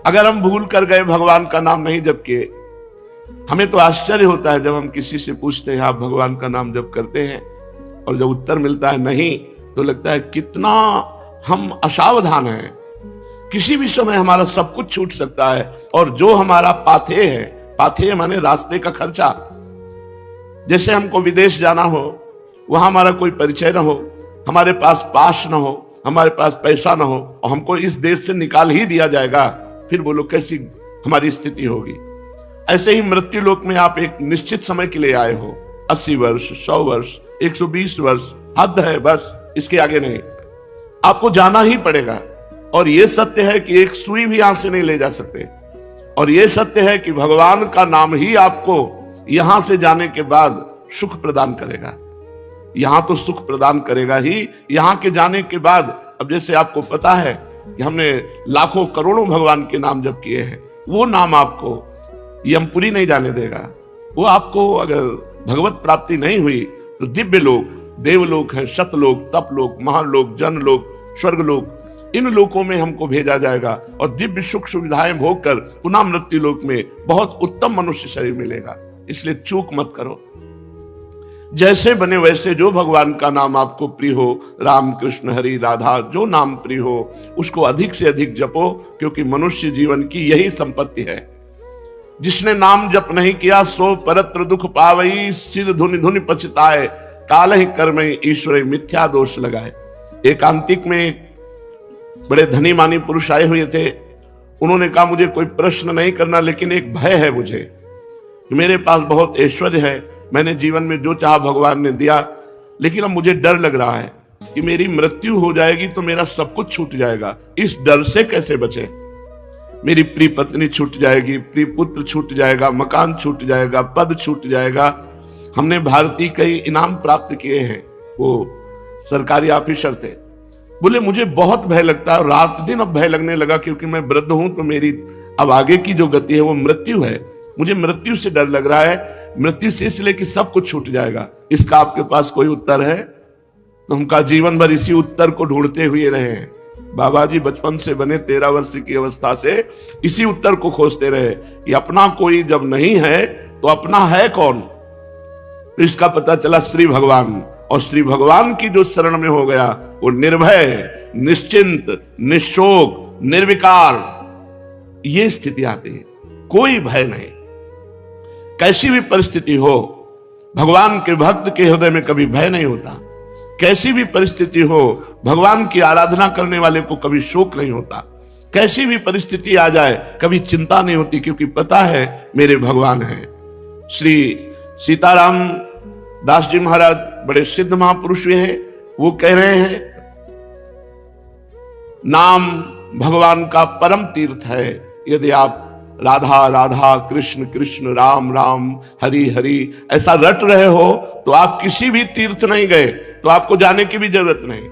अगर हम भूल कर गए भगवान का नाम नहीं जप किए, हमें तो आश्चर्य होता है जब हम किसी से पूछते हैं आप भगवान का नाम जप करते हैं, और जब उत्तर मिलता है नहीं, तो लगता है कितना हम असावधान हैं। किसी भी समय हमारा सब कुछ छूट सकता है, और जो हमारा पाथेय है, पाथेय माने रास्ते का खर्चा, जैसे हमको विदेश जाना हो, वहां हमारा कोई परिचय ना हो, हमारे पास पास ना हो, हमारे पास पैसा ना हो, और हमको इस देश से निकाल ही दिया जाएगा, फिर बोलो कैसी हमारी स्थिति होगी। ऐसे ही मृत्यु लोक में आप एक निश्चित समय के लिए आए हो, 80 वर्ष, 100 वर्ष, 120 वर्ष, हद है बस, इसके आगे नहीं। आपको जाना ही पड़ेगा, और यह सत्य है कि एक सुई भी यहां से नहीं ले जा सकते, और यह सत्य है कि भगवान का नाम ही आपको यहां से जाने के बाद सुख प्रदान करेगा। यहां तो सुख प्रदान करेगा ही, यहां के जाने के बाद, अब जैसे आपको पता है कि हमने लाखों करोड़ों भगवान के नाम जप किए हैं, वो नाम आपको यमपुरी नहीं जाने देगा। वो आपको अगर भगवत प्राप्ति नहीं हुई तो दिव्य लोक, देवलोक है, शतलोक, तपलोक, महालोक, जनलोक, स्वर्गलोक, इन लोकों में हमको भेजा जाएगा, और दिव्य सुख सुविधाएं भोग कर पुनः मृत्यु लोक में बहुत उत्तम मनुष्य शरीर मिलेगा। इसलिए चूक मत करो। जैसे बने वैसे जो भगवान का नाम आपको प्रिय हो, राम कृष्ण हरि राधा, जो नाम प्रिय हो उसको अधिक से अधिक जपो, क्योंकि मनुष्य जीवन की यही संपत्ति है। जिसने नाम जप नहीं किया सो परत्र दुख पावई, सिर धुनि धुनि पछताए, काल ही कर्म ईश्वर मिथ्या दोष लगाए। एकांतिक में एक बड़े धनी मानी पुरुष आए हुए थे। उन्होंने कहा मुझे कोई प्रश्न नहीं करना, लेकिन एक भय है मुझे कि मेरे पास बहुत ऐश्वर्य है, मैंने जीवन में जो चाहा भगवान ने दिया, लेकिन अब मुझे डर लग रहा है कि मेरी मृत्यु हो जाएगी तो मेरा सब कुछ छूट जाएगा। इस डर से कैसे बचे? मेरी प्रिय पत्नी छूट जाएगी, प्रिय पुत्र छूट जाएगा, मकान छूट जाएगा, पद छूट जाएगा। हमने भारतीय कई इनाम प्राप्त किए हैं, वो सरकारी ऑफिसर थे। बोले मुझे बहुत भय लगता है, रात दिन अब भय लगने लगा, क्योंकि मैं वृद्ध हूं, तो मेरी अब आगे की जो गति है वो मृत्यु है। मुझे मृत्यु से डर लग रहा है, मृत्यु से इसलिए कि सब कुछ छूट जाएगा। इसका आपके पास कोई उत्तर है? तो हम का जीवन भर इसी उत्तर को ढूंढते हुए रहे हैं। बाबा जी बचपन से बने 13 वर्ष की अवस्था से इसी उत्तर को खोजते रहे कि अपना कोई जब नहीं है तो अपना है कौन? तो इसका पता चला श्री भगवान, और श्री भगवान की जो शरण में हो गया वो निर्भय, निश्चिंत, निशोक, निर्विकार, ये स्थिति आती है। कोई भय नहीं, कैसी भी परिस्थिति हो, भगवान के भक्त के हृदय में कभी भय नहीं होता। कैसी भी परिस्थिति हो, भगवान की आराधना करने वाले को कभी शोक नहीं होता। कैसी भी परिस्थिति आ जाए कभी चिंता नहीं होती, क्योंकि पता है मेरे भगवान हैं। श्री सीताराम दास जी महाराज बड़े सिद्ध महापुरुष हुए हैं। वो कह रहे हैं नाम भगवान का परम तीर्थ है। यदि आप राधा राधा, कृष्ण कृष्ण, राम राम, हरि हरि ऐसा रट रहे हो तो आप किसी भी तीर्थ नहीं गए, तो आपको जाने की भी जरूरत नहीं।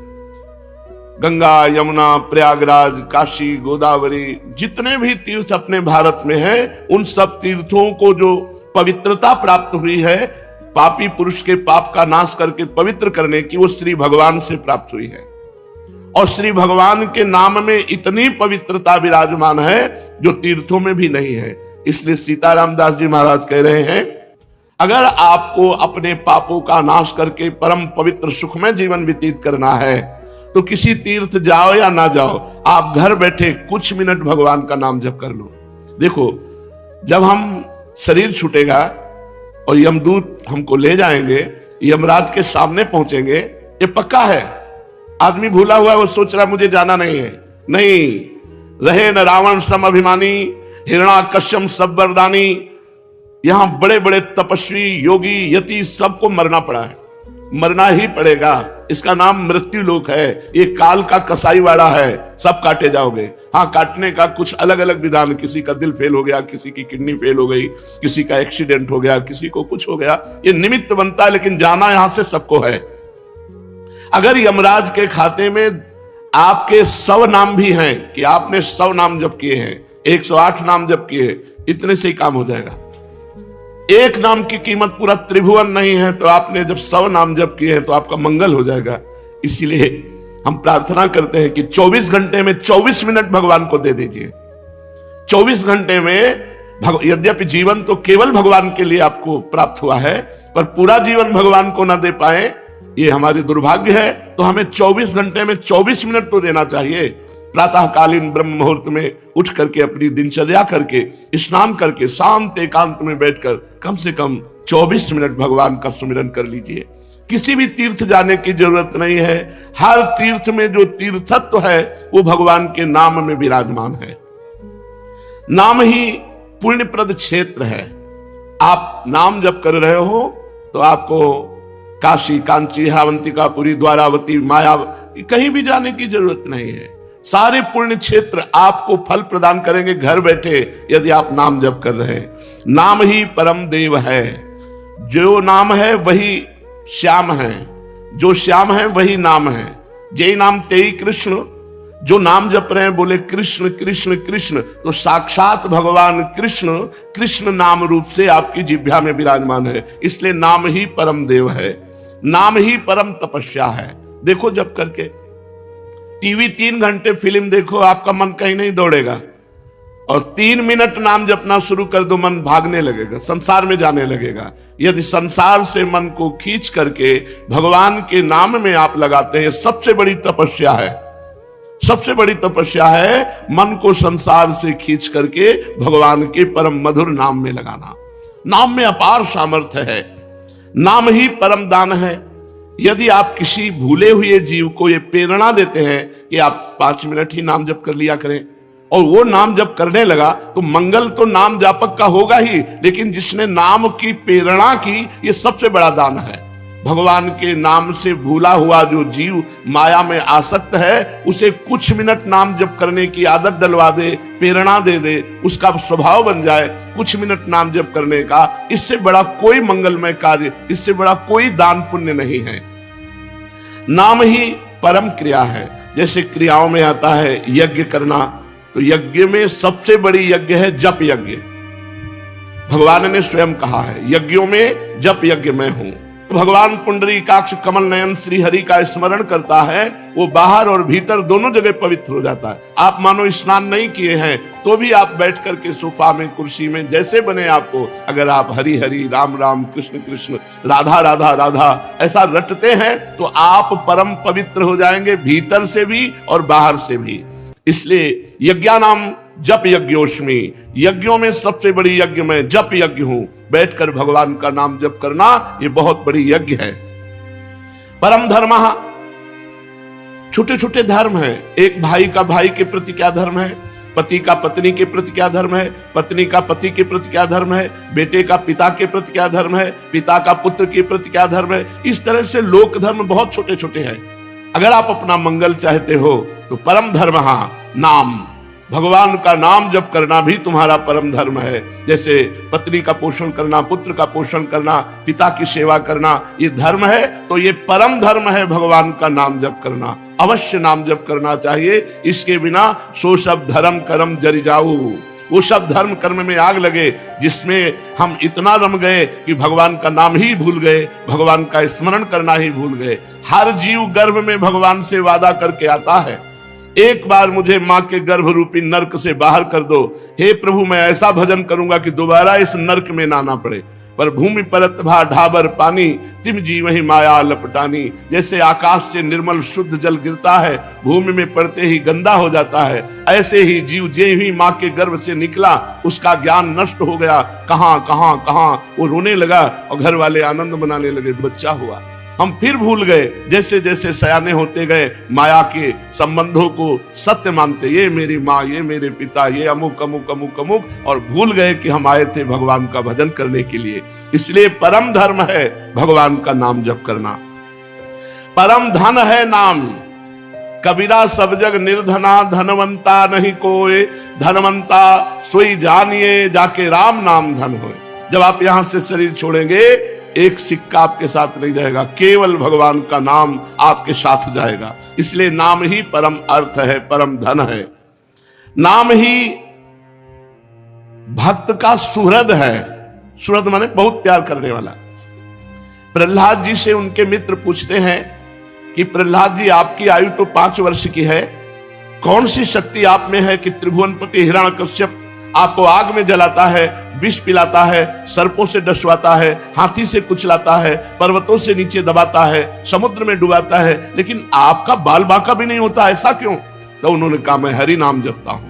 गंगा, यमुना, प्रयागराज, काशी, गोदावरी, जितने भी तीर्थ अपने भारत में हैं, उन सब तीर्थों को जो पवित्रता प्राप्त हुई है, पापी पुरुष के पाप का नाश करके पवित्र करने की, वो श्री भगवान से प्राप्त हुई है। और श्री भगवान के नाम में इतनी पवित्रता विराजमान है जो तीर्थों में भी नहीं है। इसलिए सीताराम दास जी महाराज कह रहे हैं, अगर आपको अपने पापों का नाश करके परम पवित्र सुखमय जीवन व्यतीत करना है तो किसी तीर्थ जाओ या ना जाओ, आप घर बैठे कुछ मिनट भगवान का नाम जप कर लो। देखो, जब हम शरीर छूटेगा और यमदूत हमको ले जाएंगे, यमराज के सामने पहुंचेंगे, ये पक्का है। आदमी भूला हुआ, वो सोच रहा मुझे जाना नहीं है। नहीं, रहे न रावण सम अभिमानी, हिरण्याकश्यप सब वरदानी। यहां बड़े बड़े तपस्वी, योगी, यति सबको मरना पड़ा है, मरना ही पड़ेगा। इसका नाम मृत्यु लोक है। ये काल का कसाईवाड़ा है, सब काटे जाओगे। हाँ, काटने का कुछ अलग अलग विधान, किसी का दिल फेल हो गया, किसी की किडनी फेल हो गई, किसी का एक्सीडेंट हो गया, किसी को कुछ हो गया, ये निमित्त बनता है, लेकिन जाना यहां से सबको है। अगर यमराज के खाते में आपके 100 नाम भी हैं कि आपने 100 नाम जप किए हैं, 108 नाम जप किए, इतने से ही काम हो जाएगा। एक नाम की कीमत पूरा त्रिभुवन नहीं है, तो आपने जब 100 नाम जप किए हैं तो आपका मंगल हो जाएगा। इसीलिए हम प्रार्थना करते हैं कि 24 घंटे में 24 मिनट भगवान को दे दीजिए। 24 घंटे में यद्यपि जीवन तो केवल भगवान के लिए आपको प्राप्त हुआ है, पर पूरा जीवन भगवान को ना दे पाए ये हमारी दुर्भाग्य है। तो हमें 24 घंटे में 24 मिनट तो देना चाहिए। प्रातःकालीन ब्रह्म मुहूर्त में उठ करके अपनी दिनचर्या करके स्नान करके शांत एकांत में बैठकर कम से कम 24 मिनट भगवान का सुमिरन कर लीजिए। किसी भी तीर्थ जाने की जरूरत नहीं है। हर तीर्थ में जो तीर्थत्व है वो भगवान के नाम में विराजमान है। नाम ही पुण्यप्रद क्षेत्र है। आप नाम जब कर रहे हो तो आपको काशी, कांची, अवंतिकापुरी, द्वारावती, माया कहीं भी जाने की जरूरत नहीं है। सारे पुण्य क्षेत्र आपको फल प्रदान करेंगे घर बैठे यदि आप नाम जप कर रहे हैं। नाम ही परम देव है। जो नाम है वही श्याम है, जो श्याम है वही नाम है। जय नाम तेई कृष्ण। जो नाम जप रहे हैं बोले कृष्ण कृष्ण कृष्ण, तो साक्षात भगवान कृष्ण कृष्ण नाम रूप से आपकी जिह्वा में विराजमान है। इसलिए नाम ही परम देव है, नाम ही परम तपस्या है। देखो जप करके टीवी 3 घंटे फिल्म देखो, आपका मन कहीं नहीं दौड़ेगा, और 3 मिनट नाम जपना शुरू कर दो, मन भागने लगेगा, संसार में जाने लगेगा। यदि संसार से मन को खींच करके भगवान के नाम में आप लगाते हैं, सबसे बड़ी तपस्या है। सबसे बड़ी तपस्या है मन को संसार से खींच करके भगवान के परम मधुर नाम में लगाना। नाम में अपार सामर्थ्य है। नाम ही परम दान है। यदि आप किसी भूले हुए जीव को ये प्रेरणा देते हैं कि आप 5 मिनट ही नाम जप कर लिया करें, और वो नाम जप करने लगा, तो मंगल तो नाम जापक का होगा ही, लेकिन जिसने नाम की प्रेरणा की, ये सबसे बड़ा दान है। भगवान के नाम से भूला हुआ जो जीव माया में आसक्त है, उसे कुछ मिनट नाम जप करने की आदत डलवा दे, प्रेरणा दे दे, उसका स्वभाव बन जाए कुछ मिनट नाम जप करने का। इससे बड़ा कोई मंगलमय कार्य, इससे बड़ा कोई दान पुण्य नहीं है। नाम ही परम क्रिया है। जैसे क्रियाओं में आता है यज्ञ करना, तो यज्ञ में सबसे बड़ी यज्ञ है जप यज्ञ। भगवान ने स्वयं कहा है यज्ञों में जप यज्ञ मैं हूं। भगवान पुंडरीकाक्ष कमल नयन श्री हरि का स्मरण करता है, वो बाहर और भीतर दोनों जगह पवित्र हो जाता है। आप मानो स्नान नहीं किए हैं तो भी आप बैठ करके सोफा में, कुर्सी में, जैसे बने आपको, अगर आप हरि हरि, राम राम, कृष्ण कृष्ण, राधा राधा राधा ऐसा रटते हैं तो आप परम पवित्र हो जाएंगे, भीतर से भी और बाहर से भी। इसलिए यज्ञानाम जप यज्ञोष्मी, यज्ञों में सबसे बड़ी यज्ञ मैं जप यज्ञ हूं। बैठकर भगवान का नाम जप करना ये बहुत बड़ी यज्ञ है। परम धर्म, छोटे छोटे धर्म है। एक भाई का भाई के प्रति क्या धर्म है, पति का पत्नी के प्रति क्या धर्म है, पत्नी का पति के प्रति क्या धर्म है, बेटे का पिता के प्रति क्या धर्म है, पिता का पुत्र के प्रति क्या धर्म है। इस तरह से लोक धर्म बहुत छोटे छोटे हैं। अगर आप अपना मंगल चाहते हो तो परम धर्म नाम, भगवान का नाम जप करना भी तुम्हारा परम धर्म है। जैसे पत्नी का पोषण करना, पुत्र का पोषण करना, पिता की सेवा करना, ये धर्म है, तो ये परम धर्म है भगवान का नाम जप करना। अवश्य नाम जप करना चाहिए, इसके बिना सो सब धर्म कर्म जरि जाऊ। वो सब धर्म कर्म में आग लगे जिसमें हम इतना रम गए कि भगवान का नाम ही भूल गए, भगवान का स्मरण करना ही भूल गए। हर जीव गर्भ में भगवान से वादा करके आता है, एक बार मुझे मां के गर्भ रूपी नरक से बाहर कर दो, हे प्रभु मैं ऐसा भजन करूंगा कि दोबारा इस नरक में ना आना पड़े। पर भूमि परत भा ढाबर पानी, तिम जीव ही माया लपटानी। जैसे आकाश से निर्मल शुद्ध जल गिरता है, भूमि में पड़ते ही गंदा हो जाता है, ऐसे ही जीव जे ही मां के गर्भ से निकला उसका ज्ञान नष्ट हो गया। कहां कहां कहां वो रोने लगा और घर वाले आनंद मनाने लगे, बच्चा हुआ। हम फिर भूल गए, जैसे जैसे सयाने होते गए माया के संबंधों को सत्य मानते, ये मेरी माँ, ये मेरे पिता, ये अमुक अमुक अमुक अमुक, और भूल गए कि हम आए थे भगवान का भजन करने के लिए। इसलिए परम धर्म है भगवान का नाम जप करना। परम धन है नाम, कबीरा सब जग निर्धना, धनवंता नहीं कोई, धनवंता सोई जानिए, जाके राम नाम धन होए। जब आप यहां से शरीर छोड़ेंगे, एक सिक्का आपके साथ नहीं जाएगा, केवल भगवान का नाम आपके साथ जाएगा। इसलिए नाम ही परम अर्थ है, परम धन है। नाम ही भक्त का सुहृद है। सुहृद माने बहुत प्यार करने वाला। प्रहलाद जी से उनके मित्र पूछते हैं कि प्रहलाद जी आपकी आयु तो 5 वर्ष की है, कौन सी शक्ति आप में है कि त्रिभुवनपति हिरण्यकश्यप आपको आग में जलाता है, विष पिलाता है, सर्पों से डसवाता है, हाथी से कुचलाता है, पर्वतों से नीचे दबाता है, समुद्र में डुबाता है, लेकिन आपका बाल बांका भी नहीं होता, ऐसा क्यों? तो उन्होंने कहा, मैं हरि नाम जपता हूं,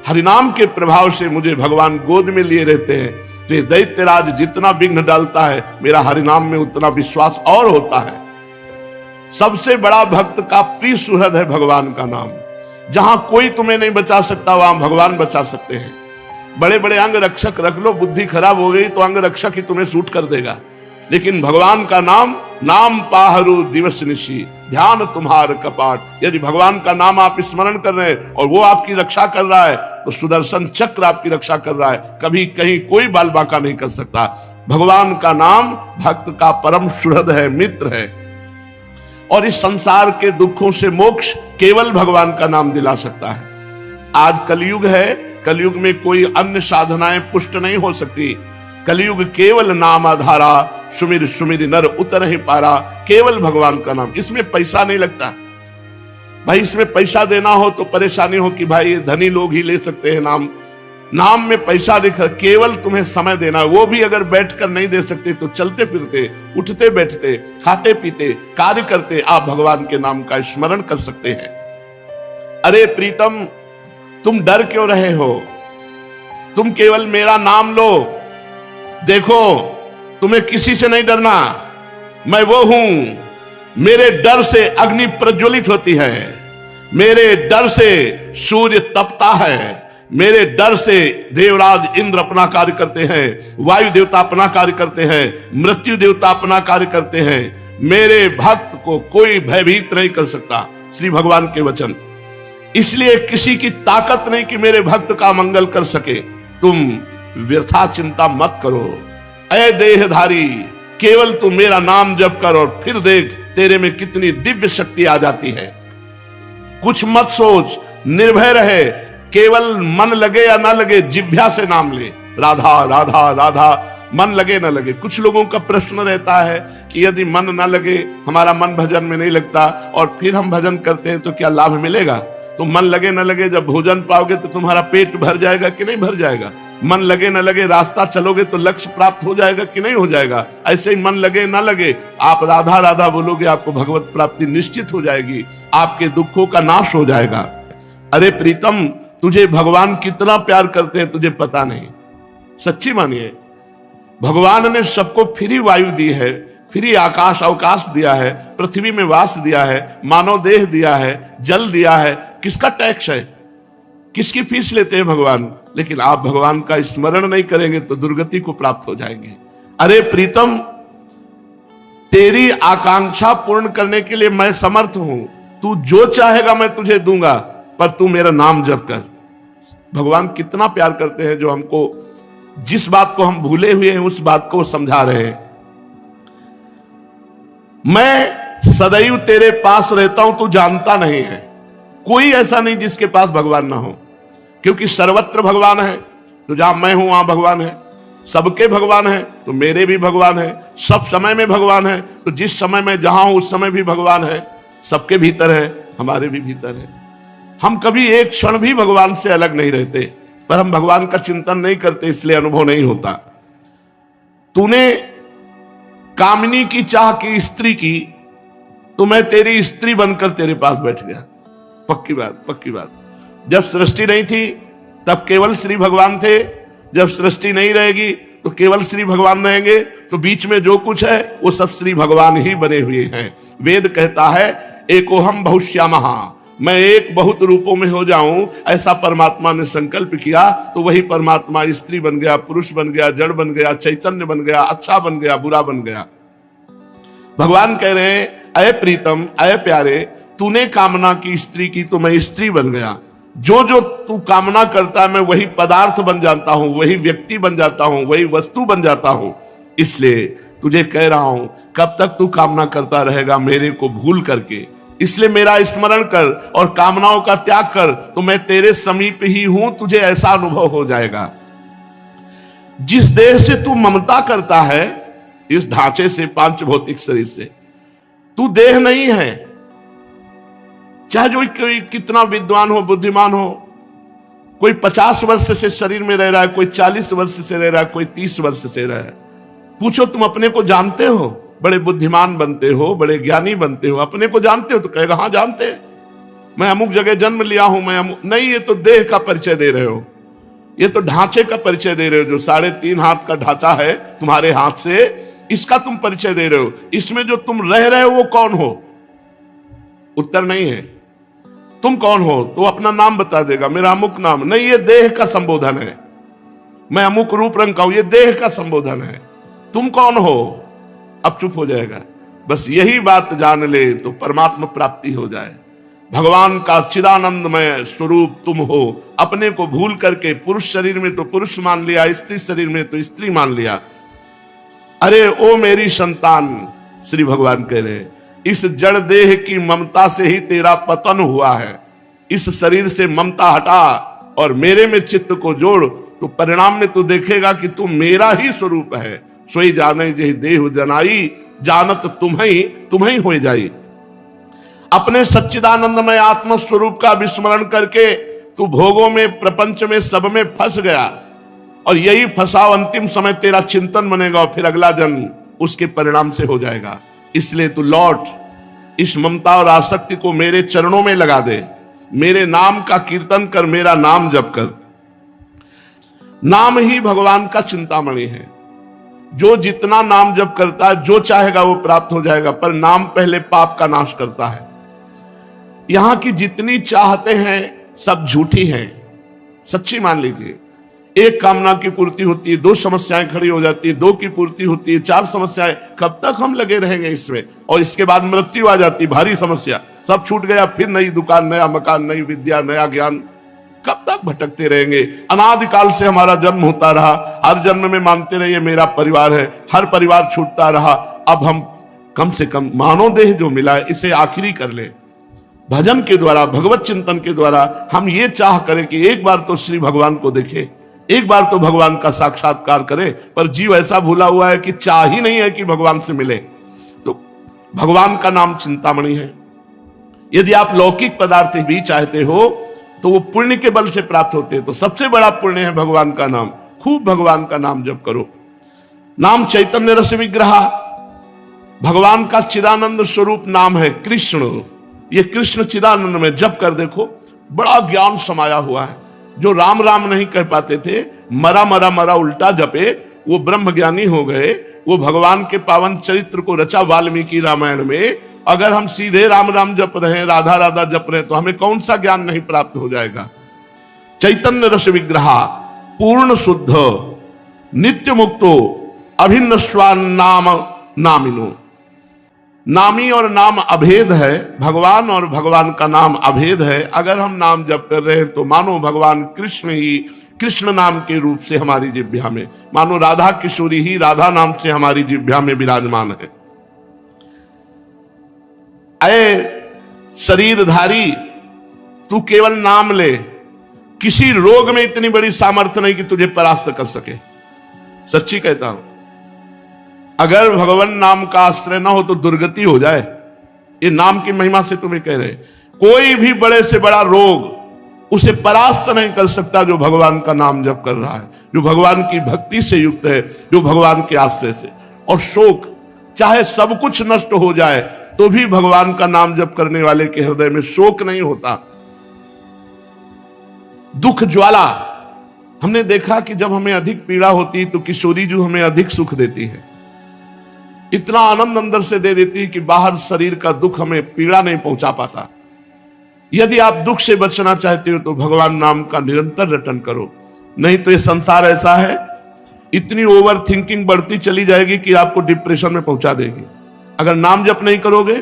हरिनाम के प्रभाव से मुझे भगवान गोद में लिए रहते हैं। तो ये दैत्यराज जितना विघ्न डालता है, मेरा हरिनाम में उतना विश्वास और होता है। सबसे बड़ा भक्त का प्रिय सुहृद है भगवान का नाम। जहां कोई तुम्हें नहीं बचा सकता, वहां भगवान बचा सकते हैं। बड़े बड़े अंग रक्षक रख लो, बुद्धि खराब हो गई तो अंग रक्षक ही तुम्हें सूट कर देगा, लेकिन भगवान का नाम, नाम पाहरू दिवस निशी, ध्यान तुम्हार कपाट। यदि भगवान का नाम आप स्मरण कर रहे हैं और वो आपकी रक्षा कर रहा है, तो सुदर्शन चक्र आपकी रक्षा कर रहा है, कभी कहीं कोई बाल बांका नहीं कर सकता। भगवान का नाम भक्त का परम सुहृद है, मित्र है, और इस संसार के दुखों से मोक्ष केवल भगवान का नाम दिला सकता है। आज कलयुग है, कलयुग में कोई अन्य साधनाएं पुष्ट नहीं हो सकती। कलयुग केवल नाम आधारा, सुमिर सुमिर नर उतर ही पारा। केवल भगवान का नाम, इसमें पैसा नहीं लगता भाई। इसमें पैसा देना हो तो परेशानी हो कि भाई ये धनी लोग ही ले सकते हैं नाम। नाम में पैसा दिखा, केवल तुम्हें समय देना, वो भी अगर बैठकर नहीं दे सकते तो चलते फिरते, उठते बैठते, खाते पीते, कार्य करते आप भगवान के नाम का स्मरण कर सकते हैं। अरे प्रीतम, तुम डर क्यों रहे हो? तुम केवल मेरा नाम लो। देखो, तुम्हें किसी से नहीं डरना, मैं वो हूं। मेरे डर से अग्नि प्रज्वलित होती है, मेरे डर से सूर्य तपता है, मेरे डर से देवराज इंद्र अपना कार्य करते हैं, वायु देवता अपना कार्य करते हैं, मृत्यु देवता अपना कार्य करते हैं। मेरे भक्त को कोई भयभीत नहीं कर सकता, श्री भगवान के वचन। इसलिए किसी की ताकत नहीं कि मेरे भक्त का मंगल कर सके। तुम व्यर्था चिंता मत करो। ऐ देहधारी, केवल तू मेरा नाम जप कर और फिर देख तेरे में कितनी दिव्य शक्ति आ जाती है। कुछ मत सोच, निर्भय रहे। केवल मन लगे या ना लगे, जिह्वा से नाम ले, राधा राधा राधा, मन लगे ना लगे। कुछ लोगों का प्रश्न रहता है कि यदि मन ना लगे, हमारा मन भजन में नहीं लगता और फिर हम भजन करते हैं तो क्या लाभ मिलेगा? तो मन लगे ना लगे, जब भोजन पाओगे तो तुम्हारा पेट भर जाएगा कि नहीं भर जाएगा? मन लगे ना लगे, रास्ता चलोगे तो लक्ष्य प्राप्त हो जाएगा कि नहीं हो जाएगा? ऐसे ही मन लगे ना लगे, आप राधा राधा बोलोगे, आपको भगवत प्राप्ति निश्चित हो जाएगी, आपके दुखों का नाश हो जाएगा। अरे प्रीतम, तुझे भगवान कितना प्यार करते हैं तुझे पता नहीं। सच्ची मानिए, भगवान ने सबको फ्री वायु दी है, फ्री आकाश अवकाश दिया है, पृथ्वी में वास दिया है, मानव देह दिया है, जल दिया है। किसका टैक्स है? किसकी फीस लेते हैं भगवान? लेकिन आप भगवान का स्मरण नहीं करेंगे तो दुर्गति को प्राप्त हो जाएंगे। अरे प्रीतम, तेरी आकांक्षा पूर्ण करने के लिए मैं समर्थ हूं। तू जो चाहेगा मैं तुझे दूंगा, पर तू मेरा नाम जप कर। भगवान कितना प्यार करते हैं, जो हमको जिस बात को हम भूले हुए हैं उस बात को समझा रहे हैं। मैं सदैव तेरे पास रहता हूं, तू जानता नहीं है। कोई ऐसा नहीं जिसके पास भगवान ना हो, क्योंकि सर्वत्र भगवान है। तो जहां मैं हूं वहां भगवान है, सबके भगवान है तो मेरे भी भगवान है, सब समय में भगवान है। तो जिस समय में जहां हूं उस समय भी भगवान है, सबके भीतर है, हमारे भी भीतर है। हम कभी एक क्षण भी भगवान से अलग नहीं रहते, पर हम भगवान का चिंतन नहीं करते, इसलिए अनुभव नहीं होता। तूने कामिनी की चाह की स्त्री की, तो मैं तेरी स्त्री बनकर तेरे पास बैठ गया। पक्की बात, पक्की बात। जब सृष्टि नहीं थी तब केवल श्री भगवान थे, जब सृष्टि नहीं रहेगी तो केवल श्री भगवान रहेंगे। तो बीच में जो कुछ है वो सब श्री भगवान ही बने हुए हैं। वेद कहता है एकोहम बहुश्यामः, मैं एक बहुत रूपों में हो जाऊं, ऐसा परमात्मा ने संकल्प किया। तो वही परमात्मा स्त्री बन गया, पुरुष बन गया, जड़ बन गया, चैतन्य बन गया, अच्छा बन गया, बुरा बन गया। भगवान कह रहे हैं, अय प्रीतम, अय प्यारे, तूने कामना की स्त्री की तो मैं स्त्री बन गया। जो जो तू कामना करता है मैं वही पदार्थ बन जाता हूं, वही व्यक्ति बन जाता हूं, वही वस्तु बन जाता हूं। इसलिए तुझे कह रहा हूं, कब तक तू कामना करता रहेगा मेरे को भूल करके? इसलिए मेरा स्मरण कर और कामनाओं का त्याग कर, तो मैं तेरे समीप ही हूं, तुझे ऐसा अनुभव हो जाएगा। जिस देह से तू ममता करता है, इस ढांचे से, पांच भौतिक शरीर से, तू देह नहीं है। चाहे जो कोई कितना विद्वान हो, बुद्धिमान हो, कोई 50 वर्ष से शरीर में रह रहा है, कोई 40 वर्ष से रह रहा है, कोई 30 वर्ष से रह रहा है। पूछो तुम अपने को जानते हो? बड़े बुद्धिमान बनते हो, बड़े ज्ञानी बनते हो, अपने को जानते हो? तो कहेगा हाँ जानते हैं, मैं अमुक जगह जन्म लिया हूं, मैं नहीं, ये तो देह का परिचय दे रहे हो, ये तो ढांचे का परिचय दे रहे हो। जो 3.5 हाथ का ढांचा है तुम्हारे हाथ से, इसका तुम परिचय दे रहे हो। इसमें जो तुम रह रहे हो वो कौन हो? उत्तर नहीं है। तुम कौन हो? तो अपना नाम बता देगा, मेरा अमुक नाम। नहीं, ये देह का संबोधन है, मैं अमुक रूप रंग का हूं, ये देह का संबोधन है। तुम कौन हो? अब चुप हो जाएगा। बस यही बात जान ले तो परमात्मा प्राप्ति हो जाए। भगवान का चिदानंदमय स्वरूप तुम हो। अपने को भूल करके पुरुष शरीर में तो पुरुष मान लिया, स्त्री शरीर में तो स्त्री मान लिया। अरे ओ मेरी संतान, श्री भगवान कह रहे, इस जड़ देह की ममता से ही तेरा पतन हुआ है। इस शरीर से ममता हटा और मेरे में चित्त को जोड़, तो परिणाम में तू देखेगा कि तू मेरा ही स्वरूप है। सोई जाने जे देह जनाई, जानत तुम्हें हो जाई। अपने सच्चिदानंदमय आत्म स्वरूप का विस्मरण करके तू भोगों में, प्रपंच में, सब में फंस गया। और यही फंसाव अंतिम समय तेरा चिंतन बनेगा और फिर अगला जन्म उसके परिणाम से हो जाएगा। इसलिए तू लौट, इस ममता और आसक्ति को मेरे चरणों में लगा दे, मेरे नाम का कीर्तन कर, मेरा नाम जप कर। नाम ही भगवान का चिंतामणि है। जो जितना नाम जप करता है, जो चाहेगा वो प्राप्त हो जाएगा। पर नाम पहले पाप का नाश करता है। यहां की जितनी चाहते हैं सब झूठी हैं, सच्ची मान लीजिए। एक कामना की पूर्ति होती है, 2 समस्याएं खड़ी हो जाती है, 2 की पूर्ति होती है, 4 समस्याएं। कब तक हम लगे रहेंगे इसमें? और इसके बाद मृत्यु आ जाती, भारी समस्या, सब छूट गया, फिर नई दुकान, नया मकान, नई विद्या, नया ज्ञान। कब तक भटकते रहेंगे? अनादिकाल से हमारा जन्म होता रहा, हर जन्म में मानते रहिए मेरा परिवार है, हर परिवार छूटता रहा। अब हम कम से कम मानव देह जो मिला है इसे आखिरी कर ले। भजन के द्वारा, भगवत चिंतन के द्वारा हम ये चाह करें कि एक बार तो श्री भगवान को देखें, एक बार तो भगवान का साक्षात्कार करें। पर जीव ऐसा भूला हुआ है कि चाह ही नहीं है कि भगवान से मिले। तो भगवान का नाम चिंतामणि है। यदि आप लौकिक पदार्थ भी चाहते हो तो वो पुण्य के बल से प्राप्त होते हैं। तो सबसे बड़ा पुण्य है भगवान का नाम। खूब भगवान का नाम जप करो। नाम चैतन्य रस विग्रह, भगवान का चिदानंद स्वरूप नाम है कृष्ण। ये कृष्ण चिदानंद में जप कर देखो, बड़ा ज्ञान समाया हुआ है। जो राम राम नहीं कह पाते थे, मरा मरा मरा उल्टा जपे, वो ब्रह्म ज्ञानी हो गए। वो भगवान के पावन चरित्र को रचा वाल्मीकि रामायण में। अगर हम सीधे राम राम जप रहे हैं, राधा राधा जप रहे हैं, तो हमें कौन सा ज्ञान नहीं प्राप्त हो जाएगा? चैतन्य रस विग्रह, पूर्ण शुद्ध, नित्य मुक्तो, अभिन्न स्वान नाम नामिनो। नामी और नाम अभेद है, भगवान और भगवान का नाम अभेद है। अगर हम नाम जप कर रहे हैं तो मानो भगवान कृष्ण ही कृष्ण नाम के रूप से हमारी जिह्वा में, मानो राधा किशोरी ही राधा नाम से हमारी जिह्वा में विराजमान है। अये शरीरधारी, तू केवल नाम ले। किसी रोग में इतनी बड़ी सामर्थ्य नहीं कि तुझे परास्त कर सके। सच्ची कहता हूं, अगर भगवान नाम का आश्रय ना हो तो दुर्गति हो जाए। ये नाम की महिमा से तुम्हें कह रहे, कोई भी बड़े से बड़ा रोग उसे परास्त नहीं कर सकता जो भगवान का नाम जप कर रहा है, जो भगवान की भक्ति से युक्त है, जो भगवान के आश्रय से। और शोक, चाहे सब कुछ नष्ट हो जाए तो भी भगवान का नाम जप करने वाले के हृदय में शोक नहीं होता। दुख ज्वाला, हमने देखा कि जब हमें अधिक पीड़ा होती तो किशोरी जो हमें अधिक सुख देती है, इतना आनंद अंदर से दे देती है कि बाहर शरीर का दुख हमें पीड़ा नहीं पहुंचा पाता। यदि आप दुख से बचना चाहते हो तो भगवान नाम का निरंतर रटन करो। नहीं तो ये संसार ऐसा है, इतनी ओवर थिंकिंग बढ़ती चली जाएगी कि आपको डिप्रेशन में पहुंचा देगी। अगर नाम जप नहीं करोगे,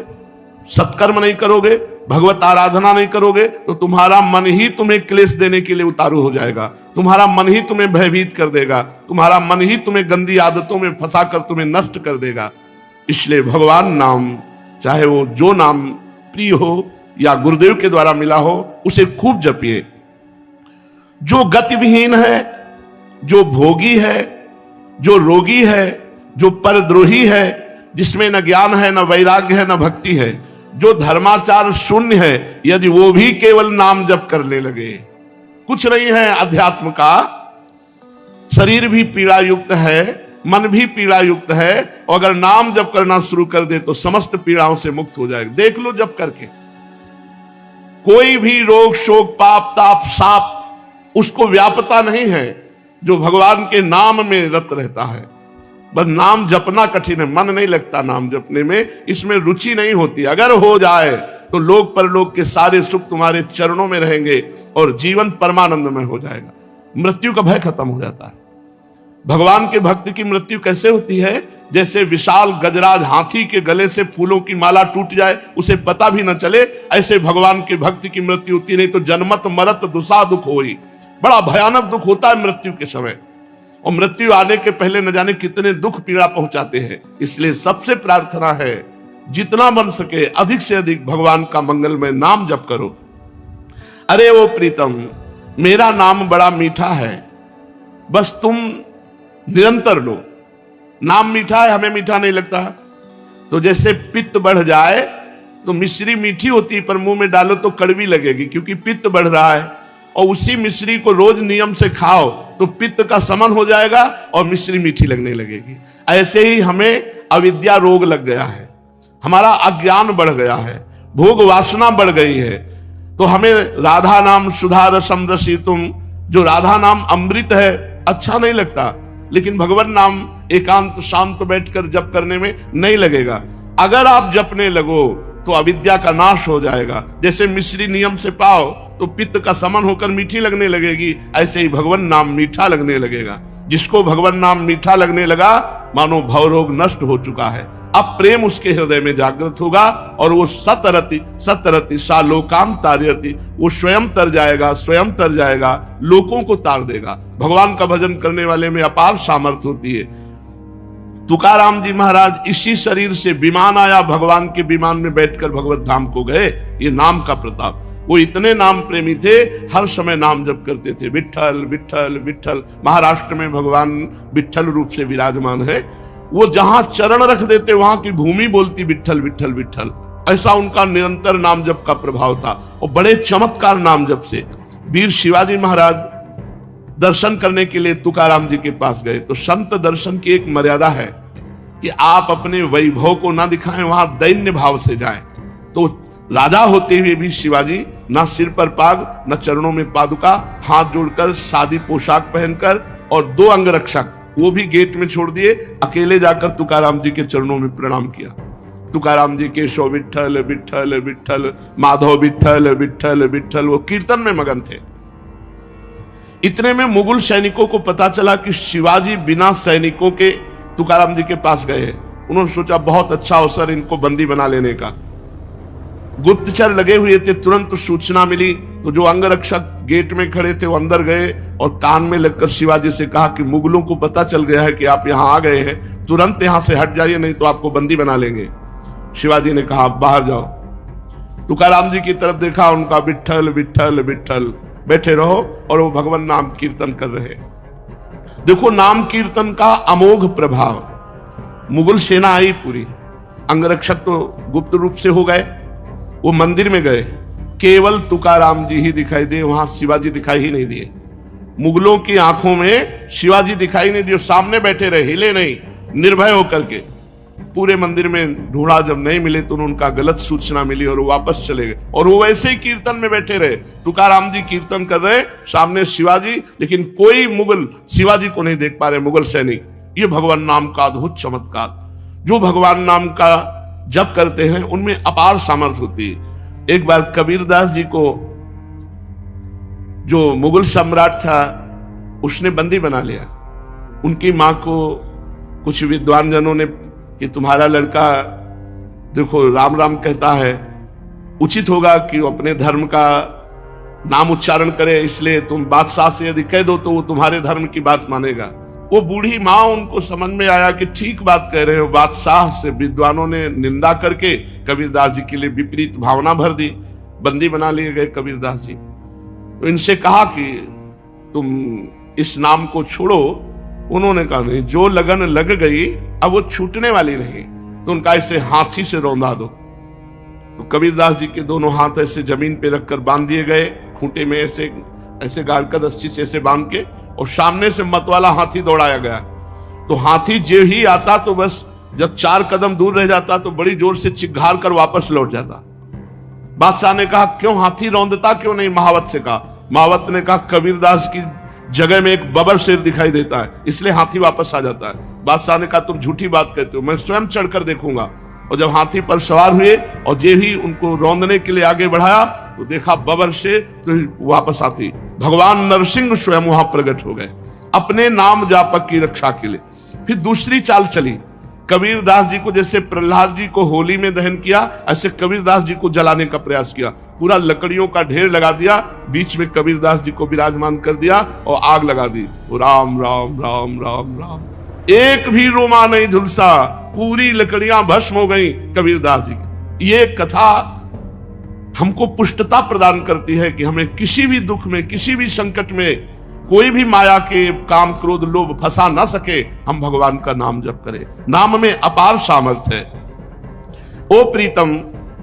सत्कर्म नहीं करोगे, भगवत आराधना नहीं करोगे, तो तुम्हारा मन ही तुम्हें क्लेश देने के लिए उतारू हो जाएगा। तुम्हारा मन ही तुम्हें भयभीत कर देगा। तुम्हारा मन ही तुम्हें गंदी आदतों में फंसाकर तुम्हें नष्ट कर देगा। इसलिए भगवान नाम, चाहे वो जो नाम प्रिय हो या गुरुदेव के द्वारा मिला हो, उसे खूब जपिए। जो गतिविहीन है, जो भोगी है, जो रोगी है, जो परद्रोही है, जिसमें न ज्ञान है, न वैराग्य है, न भक्ति है, जो धर्माचार शून्य है, यदि वो भी केवल नाम जप करने लगे कुछ नहीं है अध्यात्म का। शरीर भी पीड़ा युक्त है, मन भी पीड़ा युक्त है, और अगर नाम जप करना शुरू कर दे तो समस्त पीड़ाओं से मुक्त हो जाएगा। देख लो जप करके, कोई भी रोग शोक पाप ताप साप उसको व्यापता नहीं है जो भगवान के नाम में रत रहता है। बस नाम जपना कठिन है, मन नहीं लगता नाम जपने में, इसमें रुचि नहीं होती। अगर हो जाए तो लोक परलोक के सारे सुख तुम्हारे चरणों में रहेंगे और जीवन परमानंद में हो जाएगा। मृत्यु का भय खत्म हो जाता है। भगवान के भक्त की मृत्यु कैसे होती है? जैसे विशाल गजराज हाथी के गले से फूलों की माला टूट जाए, उसे पता भी न चले, ऐसे भगवान के भक्त की मृत्यु होती। नहीं तो जन्मत मरत दुसा दुख होई, बड़ा भयानक दुख होता है मृत्यु के समय, और मृत्यु आने के पहले न जाने कितने दुख पीड़ा पहुंचाते हैं। इसलिए सबसे प्रार्थना है जितना बन सके अधिक से अधिक भगवान का मंगलमय नाम जप करो। अरे वो प्रीतम, मेरा नाम बड़ा मीठा है, बस तुम निरंतर लो। नाम मीठा है, हमें मीठा नहीं लगता। तो जैसे पित्त बढ़ जाए तो मिश्री मीठी होती है, पर मुंह में डालो तो कड़वी लगेगी क्योंकि पित्त बढ़ रहा है, और उसी मिश्री को रोज नियम से खाओ तो पित्त का शमन हो जाएगा और मिश्री मीठी लगने लगेगी। ऐसे ही हमें अविद्या रोग लग गया है, हमारा अज्ञान बढ़ गया है, भोग वासना बढ़ गई है। तो हमें राधा नाम सुधा रसम रसितुम, जो राधा नाम अमृत है, अच्छा नहीं लगता, लेकिन भगवान नाम एकांत शांत बैठकर जप करने में नहीं लगेगा। अगर आप जपने लगो तो अविद्या का नाश हो जाएगा। जैसे मिश्री नियम से पाओ तो पित्त का समन होकर मीठी लगने लगेगी, ऐसे ही भगवान नाम मीठा लगने लगेगा। जिसको भगवान नाम मीठा लगने लगा मानो भवरोग नष्ट हो चुका है। अब प्रेम उसके हृदय में जागृत होगा और वो सतरति सतरति सा लोकाम तारयति, वो स्वयं तर जाएगा, स्वयं तर जाएगा, लोगों को तार देगा। भगवान का भजन करने वाले में अपार सामर्थ्य होती है। तुकाराम जी महाराज इसी शरीर से विमान आया, भगवान के विमान में बैठकर भगवत धाम को गए। ये नाम का प्रताप। वो इतने नाम प्रेमी थे, हर समय नाम जप करते थे, विठ्ठल विठ्ठल विठ्ठल। महाराष्ट्र में भगवान विठ्ठल रूप से विराजमान है। वो जहां चरण रख देते वहां की भूमि बोलती विठ्ठल विठ्ठल विठ्ठल। ऐसा उनका निरंतर नाम जप का प्रभाव था, और बड़े चमत्कार नाम जप से। वीर शिवाजी महाराज दर्शन करने के लिए तुकाराम जी के पास गए, तो संत दर्शन की एक मर्यादा है कि आप अपने वैभव को ना दिखाएं, वहां दैन्य भाव से जाएं। तो राजा होते हुए भी शिवाजी ना सिर पर पाग, न चरणों में पादुका, हाथ जोड़कर सादी पोशाक पहनकर, और 2 अंगरक्षक वो भी गेट में छोड़ दिए, अकेले जाकर तुकाराम जी के चरणों में प्रणाम किया। तुकाराम जी केशव विठ्ठल विठ्ठल विठ्ठल, माधव विठ्ठल विठ्ठल विठ्ठल, वो कीर्तन में मगन थे। इतने में मुगल सैनिकों को पता चला कि शिवाजी बिना सैनिकों के तुकाराम जी के पास गए हैं। उन्होंने सोचा बहुत अच्छा अवसर इनको बंदी बना लेने का। गुप्तचर लगे हुए थे, तुरंत सूचना मिली तो जो अंगरक्षक गेट में खड़े थे वो अंदर गए और कान में लगकर शिवाजी से कहा कि मुगलों को पता चल गया है कि आप यहाँ आ गए हैं, तुरंत यहाँ से हट जाइए नहीं तो आपको बंदी बना लेंगे। शिवाजी ने कहा बाहर जाओ। तुकाराम जी की तरफ देखा, उनका विठ्ठल विठ्ठल विठ्ठल, बैठे रहो, और वो भगवान नाम कीर्तन कर रहे। देखो नाम कीर्तन का अमोघ प्रभाव। मुगल सेना आई पूरी, अंगरक्षक तो गुप्त रूप से हो गए। वो मंदिर में गए, केवल तुकाराम जी ही दिखाई दिए, वहां शिवाजी दिखाई ही नहीं दिए। मुगलों की आंखों में शिवाजी दिखाई नहीं दिए, सामने बैठे रहे, हिले नहीं, निर्भय होकर के। पूरे मंदिर में ढूंढा, जब नहीं मिले तो उनका गलत सूचना मिली और वो वापस चले गए। और वो वैसे ही कीर्तन में बैठे रहे। तुकाराम जी कीर्तन कर रहे, सामने शिवाजी, लेकिन कोई मुगल शिवाजी को नहीं देख पा रहे, मुगल सैनिक। ये भगवान नाम का अद्भुत चमत्कार। जो भगवान नाम का जप करते हैं उनमें अपार सामर्थ्य होती है। एक बार कबीरदास जी को जो मुगल सम्राट था उसने बंदी बना लिया। उनकी मां को कुछ विद्वान जनों ने कि तुम्हारा लड़का देखो राम राम कहता है, उचित होगा कि वो अपने धर्म का नाम उच्चारण करे, इसलिए तुम बादशाह से यदि कह दो तो वो तुम्हारे धर्म की बात मानेगा। वो बूढ़ी माँ, उनको समझ में आया कि ठीक बात कह रहे हो। बादशाह से विद्वानों ने निंदा करके कबीरदास जी के लिए विपरीत भावना भर दी, बंदी बना लिए गए कबीरदास जी। तो इनसे कहा कि तुम इस नाम को छोड़ो। उन्होंने कहा नहीं, जो लगन लग गई अब वो छूटने वाली नहीं, तो उनका ऐसे हाथी से रौंदा दो। तो कबीरदास जी के दोनों हाथ ऐसे जमीन पे रखकर बांध दिए गए, खूंटे में ऐसे ऐसे गाड़ कर रस्सी से ऐसे बांध के, और सामने से मतवाला हाथी दौड़ाया गया। तो हाथी जो ही आता तो बस जब 4 कदम दूर रह जाता तो बड़ी जोर से चिघार कर वापस लौट जाता। बादशाह ने कहा क्यों हाथी रौंदता क्यों नहीं? महावत से कहा। महावत ने कहा कबीरदास की जगह में एक बबर शेर दिखाई देता है, इसलिए हाथी वापस आ जाता है। बादशाह ने कहा तुम झूठी बात कहते हो, मैं स्वयं चढ़कर देखूंगा। और जब हाथी पर सवार हुए और जे ही उनको रौंदने के लिए आगे बढ़ाया तो देखा बबर शेर, तो वापस हाथी। भगवान नरसिंह स्वयं वहां प्रकट हो गए अपने नाम जापक की रक्षा के लिए। फिर दूसरी चाल चली, कबीरदास जी को जैसे प्रहलाद जी को होली में दहन किया, ऐसे कबीरदास जी को जलाने का प्रयास किया। पूरा लकड़ियों का ढेर लगा दिया, बीच में कबीरदास जी को विराजमान कर दिया और आग लगा दी। राम राम राम राम राम, एक भी रोमा नहीं झुलसा, पूरी लकड़ियां भस्म हो गई कबीरदास जी की। ये कथा हमको पुष्टता प्रदान करती है कि हमें किसी भी दुख में, किसी भी संकट में कोई भी माया के काम क्रोध लोभ फंसा ना सके। हम भगवान का नाम जप करें, नाम में अपार सामर्थ्य है। ओ प्रीतम,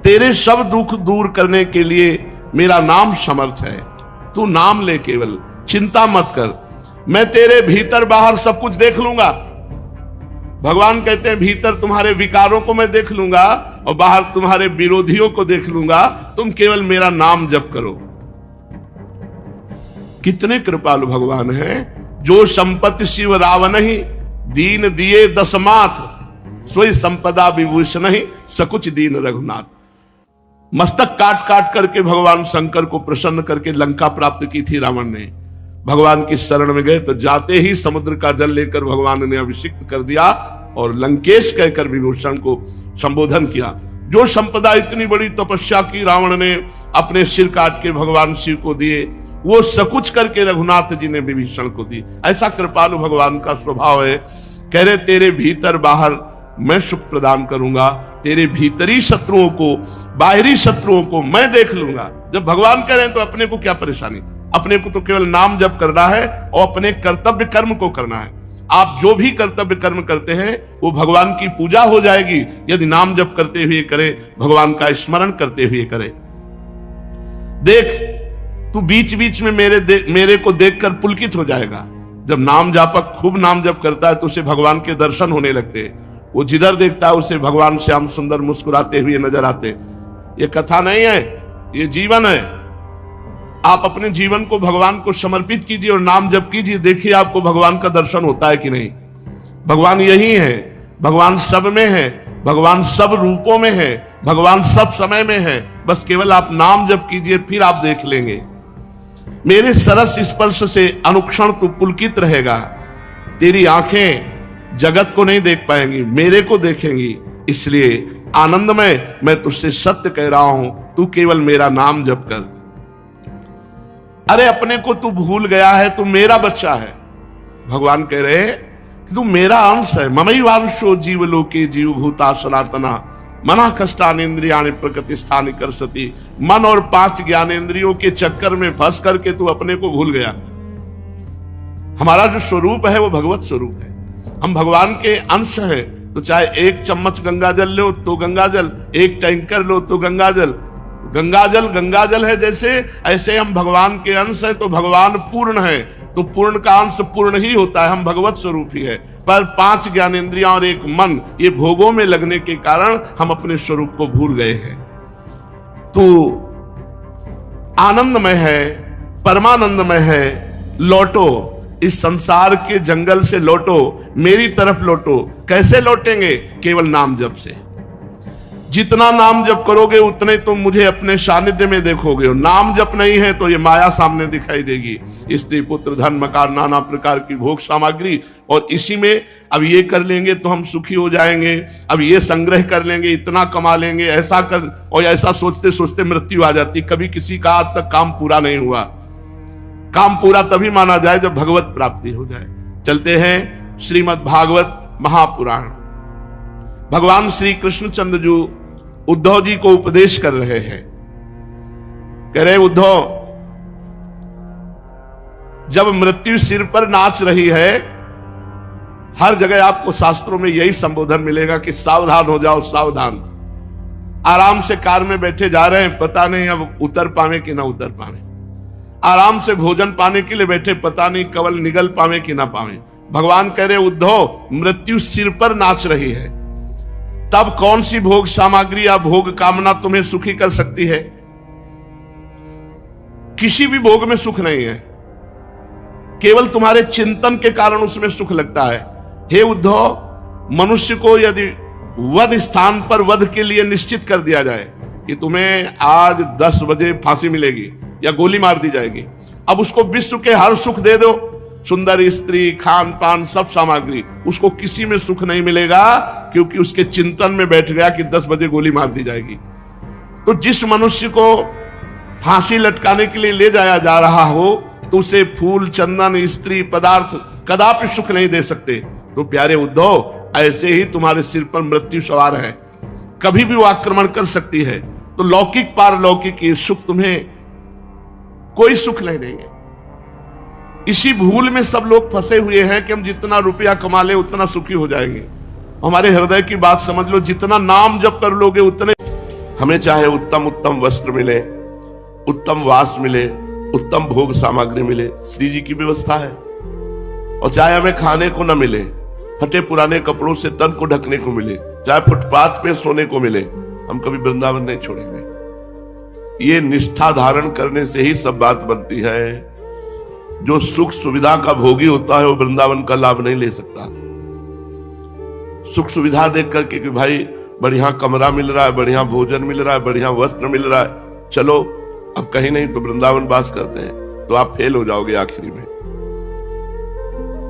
तेरे सब दुख दूर करने के लिए मेरा नाम समर्थ है। तू नाम ले, केवल चिंता मत कर, मैं तेरे भीतर बाहर सब कुछ देख लूंगा। भगवान कहते हैं भीतर तुम्हारे विकारों को मैं देख लूंगा और बाहर तुम्हारे विरोधियों को देख लूंगा, तुम केवल मेरा नाम जप करो। कितने कृपालु भगवान हैं। जो संपत्ति शिव रावण ही, दीन दिए दशमाथ, सोई संपदा विभूषण ही, सकुच दीन रघुनाथ। मस्तक काट काट करके भगवान शंकर को प्रसन्न करके लंका प्राप्त की थी रावण ने। भगवान की शरण में गए तो जाते ही समुद्र का जल लेकर भगवान ने अभिषिक्त कर दिया और लंकेश कहकर विभूषण को संबोधन किया। जो संपदा इतनी बड़ी तपस्या की रावण ने अपने सिर काट के भगवान शिव को दिए, वो सकुच करके रघुनाथ जी ने विभीषण को दी। ऐसा कृपालु भगवान का स्वभाव है। कह रहे तेरे भीतर बाहर मैं सुख प्रदान करूंगा, तेरे भीतरी शत्रुओं को, बाहरी शत्रुओं को मैं देख लूंगा। जब भगवान कह रहे हैं तो अपने को क्या परेशानी? अपने को तो केवल नाम जप करना है और अपने कर्तव्य कर्म को करना है। आप जो भी कर्तव्य कर्म करते हैं वो भगवान की पूजा हो जाएगी यदि नाम जप करते हुए करें, भगवान का स्मरण करते हुए करें। देख, तू बीच बीच में मेरे को देखकर पुलकित हो जाएगा। जब नाम जापक खूब नाम जप करता है तो उसे भगवान के दर्शन होने लगते हैं। वो जिधर देखता है उसे भगवान श्याम सुंदर मुस्कुराते हुए नजर आते। ये कथा नहीं है, ये जीवन है। आप अपने जीवन को भगवान को समर्पित कीजिए और नाम जप कीजिए, देखिए आपको भगवान का दर्शन होता है कि नहीं। भगवान यही है, भगवान सब में है, भगवान सब रूपों में है, भगवान सब समय में है। बस केवल आप नाम जप कीजिए, फिर आप देख लेंगे। मेरे सरस स्पर्श से अनुक्षण तू पुलकित रहेगा। तेरी आंखें जगत को नहीं देख पाएंगी, मेरे को देखेंगी। इसलिए आनंदमय मैं तुझसे सत्य कह रहा हूं, तू केवल मेरा नाम जप कर। अरे अपने को तू भूल गया है, तू मेरा बच्चा है। भगवान कह रहे कि तू मेरा अंश है। ममैवांशो जीवलोके जीवभूता सनातना मना कष्टानेन्द्रियाणि प्रकृति स्थानि करसति। मन और 5 ज्ञानेन्द्रियों के चक्कर में फंस करके तू अपने को भूल गया। हमारा जो स्वरूप है वो भगवत स्वरूप है। हम भगवान के अंश है। तो चाहे 1 चम्मच गंगा जल लो तो गंगा जल, 1 टैंकर लो तो गंगा जल। गंगा जल है जैसे, ऐसे हम भगवान के अंश हैं तो भगवान पूर्ण है। तो पूर्ण का अंश पूर्ण ही होता है, हम भगवत स्वरूप ही है। पर 5 ज्ञानेंद्रियां और 1 मन, ये भोगों में लगने के कारण हम अपने स्वरूप को भूल गए हैं। तो आनंदमय है, परमानंदमय है। लौटो, इस संसार के जंगल से लौटो, मेरी तरफ लौटो। कैसे लौटेंगे? केवल नाम जप से। जितना नाम जप करोगे उतने तुम मुझे अपने सानिध्य में देखोगे। नाम जप नहीं है तो ये माया सामने दिखाई देगी। स्त्री पुत्र धन मकान नाना प्रकार की भोग सामग्री, और इसी में अब ये कर लेंगे तो हम सुखी हो जाएंगे, अब ये संग्रह कर लेंगे, इतना कमा लेंगे, ऐसा कर, और ऐसा सोचते सोचते मृत्यु आ जाती। कभी किसी का आज तक काम पूरा नहीं हुआ। काम पूरा तभी माना जाए जब भगवत प्राप्ति हो जाए। चलते हैं श्रीमद् भागवत महापुराण। भगवान श्री कृष्णचंद्र जी उद्धव जी को उपदेश कर रहे हैं। कह रहे उद्धव, जब मृत्यु सिर पर नाच रही है, हर जगह आपको शास्त्रों में यही संबोधन मिलेगा कि सावधान हो जाओ, सावधान। आराम से कार में बैठे जा रहे हैं, पता नहीं अब उतर पावे कि ना उतर पावे। आराम से भोजन पाने के लिए बैठे, पता नहीं कवल निगल पावे कि ना पावे। भगवान कह रहे उद्धव, मृत्यु सिर पर नाच रही है, तब कौन सी भोग सामग्री या भोग कामना तुम्हें सुखी कर सकती है? किसी भी भोग में सुख नहीं है, केवल तुम्हारे चिंतन के कारण उसमें सुख लगता है। हे उद्धव, मनुष्य को यदि वध स्थान पर वध के लिए निश्चित कर दिया जाए कि तुम्हें आज 10 बजे फांसी मिलेगी या गोली मार दी जाएगी, अब उसको विश्व के हर सुख दे दो, सुंदर स्त्री, खान पान, सब सामग्री, उसको किसी में सुख नहीं मिलेगा, क्योंकि उसके चिंतन में बैठ गया कि 10 बजे गोली मार दी जाएगी। तो जिस मनुष्य को फांसी लटकाने के लिए ले जाया जा रहा हो, तो उसे फूल, चंदन, स्त्री, पदार्थ कदापि सुख नहीं दे सकते। तो प्यारे उद्धव, ऐसे ही तुम्हारे सिर पर मृत्यु सवार है, कभी भी वो आक्रमण कर सकती है। तो लौकिक पारलौकिक ये सुख तुम्हें कोई सुख नहीं देंगे। इसी भूल में सब लोग फंसे हुए हैं कि हम जितना रुपया कमा ले उतना सुखी हो जाएंगे। हमारे हृदय की बात समझ लो, जितना नाम जप कर लोगे उतने। हमें चाहे उत्तम उत्तम वस्त्र मिले, उत्तम वास मिले, उत्तम भोग सामग्री मिले, श्री जी की व्यवस्था है। और चाहे हमें खाने को न मिले, फटे पुराने कपड़ों से तन को ढकने को मिले, चाहे फुटपाथ पे सोने को मिले, हम कभी वृंदावन नहीं छोड़ेंगे। ये निष्ठा धारण करने से ही सब बात बनती है। जो सुख सुविधा का भोगी होता है वो वृंदावन का लाभ नहीं ले सकता। सुख सुविधा देख करके कि भाई बढ़िया कमरा मिल रहा है, बढ़िया भोजन मिल रहा है, बढ़िया वस्त्र मिल रहा है, चलो अब कहीं नहीं तो वृंदावन वास करते हैं, तो आप फेल हो जाओगे आखिरी में।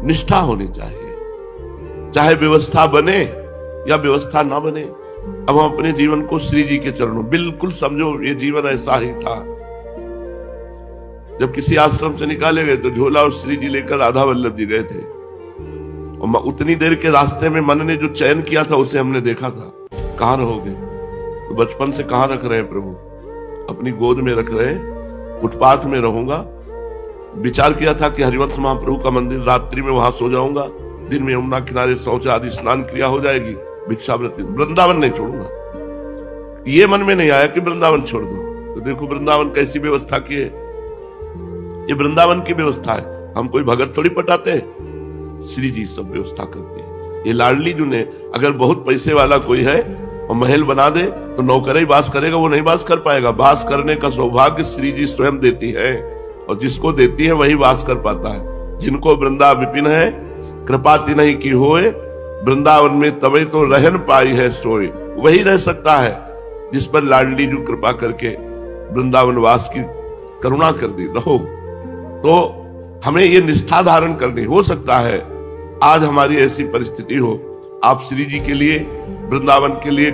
निष्ठा होनी चाहिए, चाहे व्यवस्था बने या व्यवस्था ना बने। अब हम अपने जीवन को श्री जी के चरणों, बिल्कुल समझो ये जीवन ऐसा ही था। जब किसी आश्रम से निकाले गए तो झोला और श्री जी लेकर राधा वल्लभ जी गए थे, और उतनी देर के रास्ते में मन ने जो चयन किया था उसे हमने देखा था। कहां रहोगे? तो बचपन से कहां रख रहे हैं प्रभु? अपनी गोद में रख रहे हैं, फुटपाथ में रहूंगा। विचार किया था कि हरिवंश महाप्रभु का मंदिर, रात्रि में वहां सो जाऊंगा, दिन में यमुना किनारे शौच आदि स्नान क्रिया हो जाएगी, भिक्षावृत्ति। वृंदावन नहीं छोड़ूंगा। ये मन में नहीं आया कि वृंदावन छोड़ दो। तो देखो वृंदावन कैसी व्यवस्था की है। ये वृंदावन की व्यवस्था है, हम कोई भगत थोड़ी पटाते हैं, श्री जी सब व्यवस्था करते हैं। ये लाडली जो ने, अगर बहुत पैसे वाला कोई है और महल बना दे तो नौकर ही वास करेगा, वो नहीं वास कर पाएगा। वास करने का सौभाग्य श्री जी स्वयं देती है, और जिसको देती है वही वास कर पाता है। जिनको वृंदा विपिन है, कृपा तिन्हि की होए, वृंदावन में तबे तो रहन पाई है सोए। वही रह सकता है जिस पर लाडली जो कृपा करके वृंदावन वास की करुणा कर दी। रहो तो हमें ये निष्ठा धारण करनी। हो सकता है आज हमारी ऐसी परिस्थिति हो, आप श्री जी के लिए, वृंदावन के लिए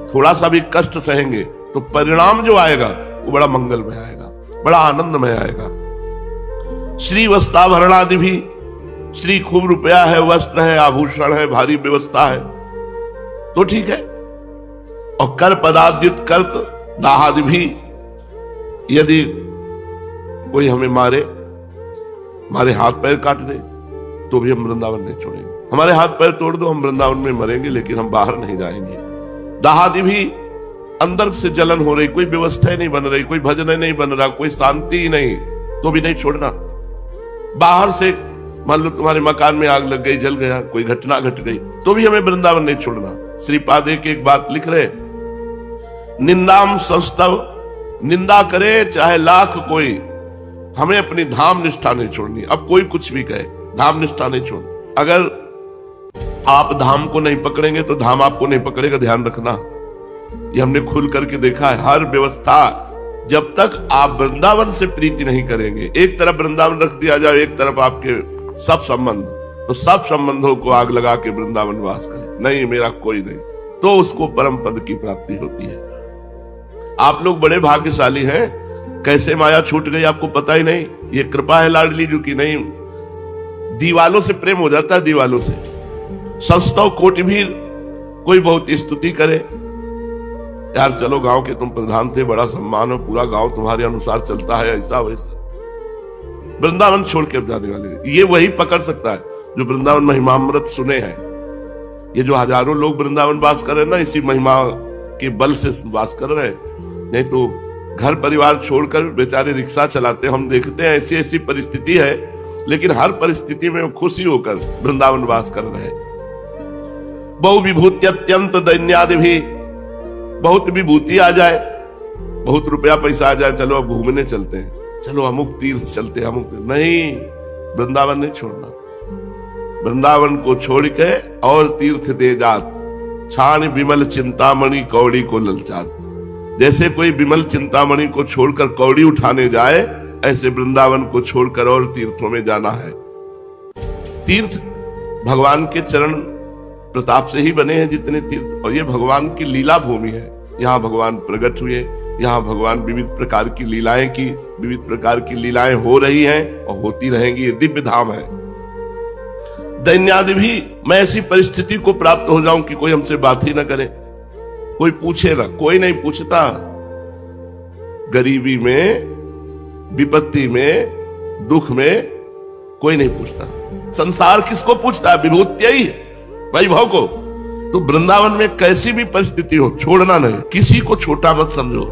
थोड़ा सा भी कष्ट सहेंगे तो परिणाम जो आएगा वो बड़ा मंगलमय आएगा, बड़ा आनंदमय आएगा। श्री वस्त्राभरणादि भी, श्री खूब रुपया है, वस्त्र है, आभूषण है, भारी व्यवस्था है तो ठीक है। और कर पदाद्युत कर्त दाहादि भी, यदि कोई हमें मारे हाथ पैर काट दे तो भी हम वृंदावन नहीं छोड़ेंगे। हमारे हाथ पैर तोड़ दो, हम वृंदावन में मरेंगे, लेकिन हम बाहर नहीं जाएंगे। दाहादि भी, अंदर से जलन हो रही, कोई व्यवस्था नहीं बन रही, कोई भजन नहीं बन रहा, कोई शांति ही नहीं, तो भी नहीं छोड़ना। बाहर से मान लो तुम्हारे मकान में आग लग गई, जल गया, कोई घटना घट गई, तो भी हमें वृंदावन नहीं छोड़ना। श्रीपाद एक बात लिख रहे, निंदाम संस्तव, निंदा करे चाहे लाख कोई, हमें अपनी धाम निष्ठा नहीं छोड़नी। अब कोई कुछ भी कहे, धाम निष्ठा नहीं छोड़नी। अगर आप धाम को नहीं पकड़ेंगे तो धाम आपको नहीं पकड़ेगा, ध्यान रखना। ये हमने खुल करके देखा है। हर व्यवस्था, जब तक आप वृंदावन से प्रीति नहीं करेंगे, एक तरफ वृंदावन रख दिया जाए, एक तरफ आपके सब संबंध, तो सब संबंधों को आग लगा के वृंदावन वास करें, नहीं मेरा कोई नहीं, तो उसको परम पद की प्राप्ति होती है। आप लोग बड़े भाग्यशाली हैं, कैसे माया छूट गई आपको पता ही नहीं। ये कृपा है लाडली जी की। नहीं, दीवालों से प्रेम हो जाता है, दीवालों से। संस्तव कोटि भी, कोई बहुत स्तुति करे, यार चलो गांव के तुम प्रधान थे, बड़ा सम्मान हो, पूरा गांव तुम्हारे अनुसार चलता है, ऐसा वैसा। वृंदावन छोड़ के जाने वाले, ये वही पकड़ सकता है जो वृंदावन महिमामृत सुने हैं। ये जो हजारों लोग वृंदावन वास कर रहे हैं ना, इसी महिमा के बल से वास कर रहे हैं, नहीं तो घर परिवार छोड़कर बेचारे रिक्शा चलाते हैं। हम देखते हैं ऐसी ऐसी परिस्थिति है, लेकिन हर परिस्थिति में खुशी होकर वृंदावन वास कर रहे हैं। बहु विभूति अत्यंत दैन्यादि भी, बहुत विभूति आ जाए, बहुत रुपया पैसा आ जाए, चलो अब घूमने चलते हैं, चलो अमुक तीर्थ चलते हैं, अमुक नहीं, वृंदावन नहीं छोड़ना। वृंदावन को छोड़ के और तीर्थ दे जात, छान विमल चिंतामणि कौड़ी को ललचात। जैसे कोई विमल चिंतामणि को छोड़कर कौड़ी उठाने जाए, ऐसे वृंदावन को छोड़कर और तीर्थों में जाना है। तीर्थ भगवान के चरण प्रताप से ही बने हैं जितने तीर्थ, और ये भगवान की लीला भूमि है। यहाँ भगवान प्रकट हुए, यहाँ भगवान विविध प्रकार की लीलाएं की, विविध प्रकार की लीलाएं हो रही हैं और होती रहेंगी। ये दिव्य धाम है। दैन्यादि भी, मैं ऐसी परिस्थिति को प्राप्त हो जाऊं कि कोई हमसे बात ही ना करे, कोई पूछे ना, कोई नहीं पूछता। गरीबी में, विपत्ति में, दुख में कोई नहीं पूछता। संसार किसको पूछता है? विभूति ही वैभव को। तो वृंदावन में कैसी भी परिस्थिति हो, छोड़ना नहीं, किसी को छोटा मत समझो।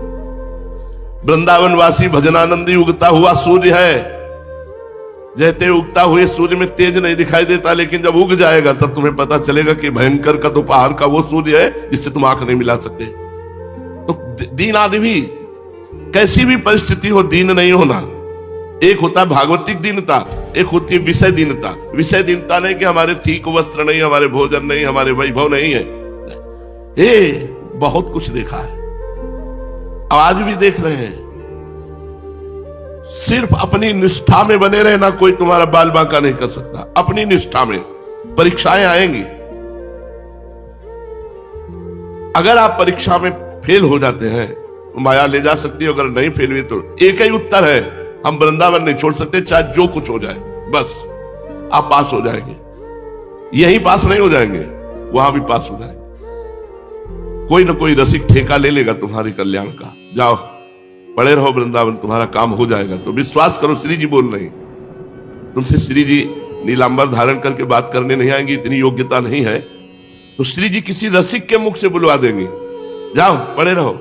वृंदावन वासी भजनानंदी उगता हुआ सूर्य है। जैसे उगता हुए सूर्य में तेज नहीं दिखाई देता, लेकिन जब उग जाएगा तब तुम्हें पता चलेगा कि भयंकर का दोपहर का वो सूर्य है जिससे तुम आंख नहीं मिला सकते। तो दीन आदि भी, कैसी भी परिस्थिति हो, दीन नहीं होना। एक होता है भागवतिक दीनता, एक होती है विषय दीनता। विषय दीनता नहीं कि हमारे ठीक वस्त्र नहीं, हमारे भोजन नहीं, हमारे वैभव नहीं है। ये बहुत कुछ देखा है, आज भी देख रहे हैं। सिर्फ अपनी निष्ठा में बने रहना, कोई तुम्हारा बाल बांका नहीं कर सकता। अपनी निष्ठा में परीक्षाएं आएंगी, अगर आप परीक्षा में फेल हो जाते हैं तो माया ले जा सकती है, अगर नहीं फेल हुई तो एक ही उत्तर है, हम वृंदावन नहीं छोड़ सकते, चाहे जो कुछ हो जाए, बस आप पास हो जाएंगे। यहीं पास नहीं हो जाएंगे, वहां भी पास हो जाएंगे। कोई ना कोई रसिक ठेका ले लेगा तुम्हारे कल्याण का। जाओ पड़े रहो वृंदावन, तुम्हारा काम हो जाएगा। तो विश्वास करो, श्री जी बोल रही, तुमसे श्री जी नीलांबर धारण करके बात करने नहीं आएंगी, इतनी योग्यता नहीं है। तो श्री जी किसी रसिक के मुख से बुलवा देंगे, जाओ पड़े रहो।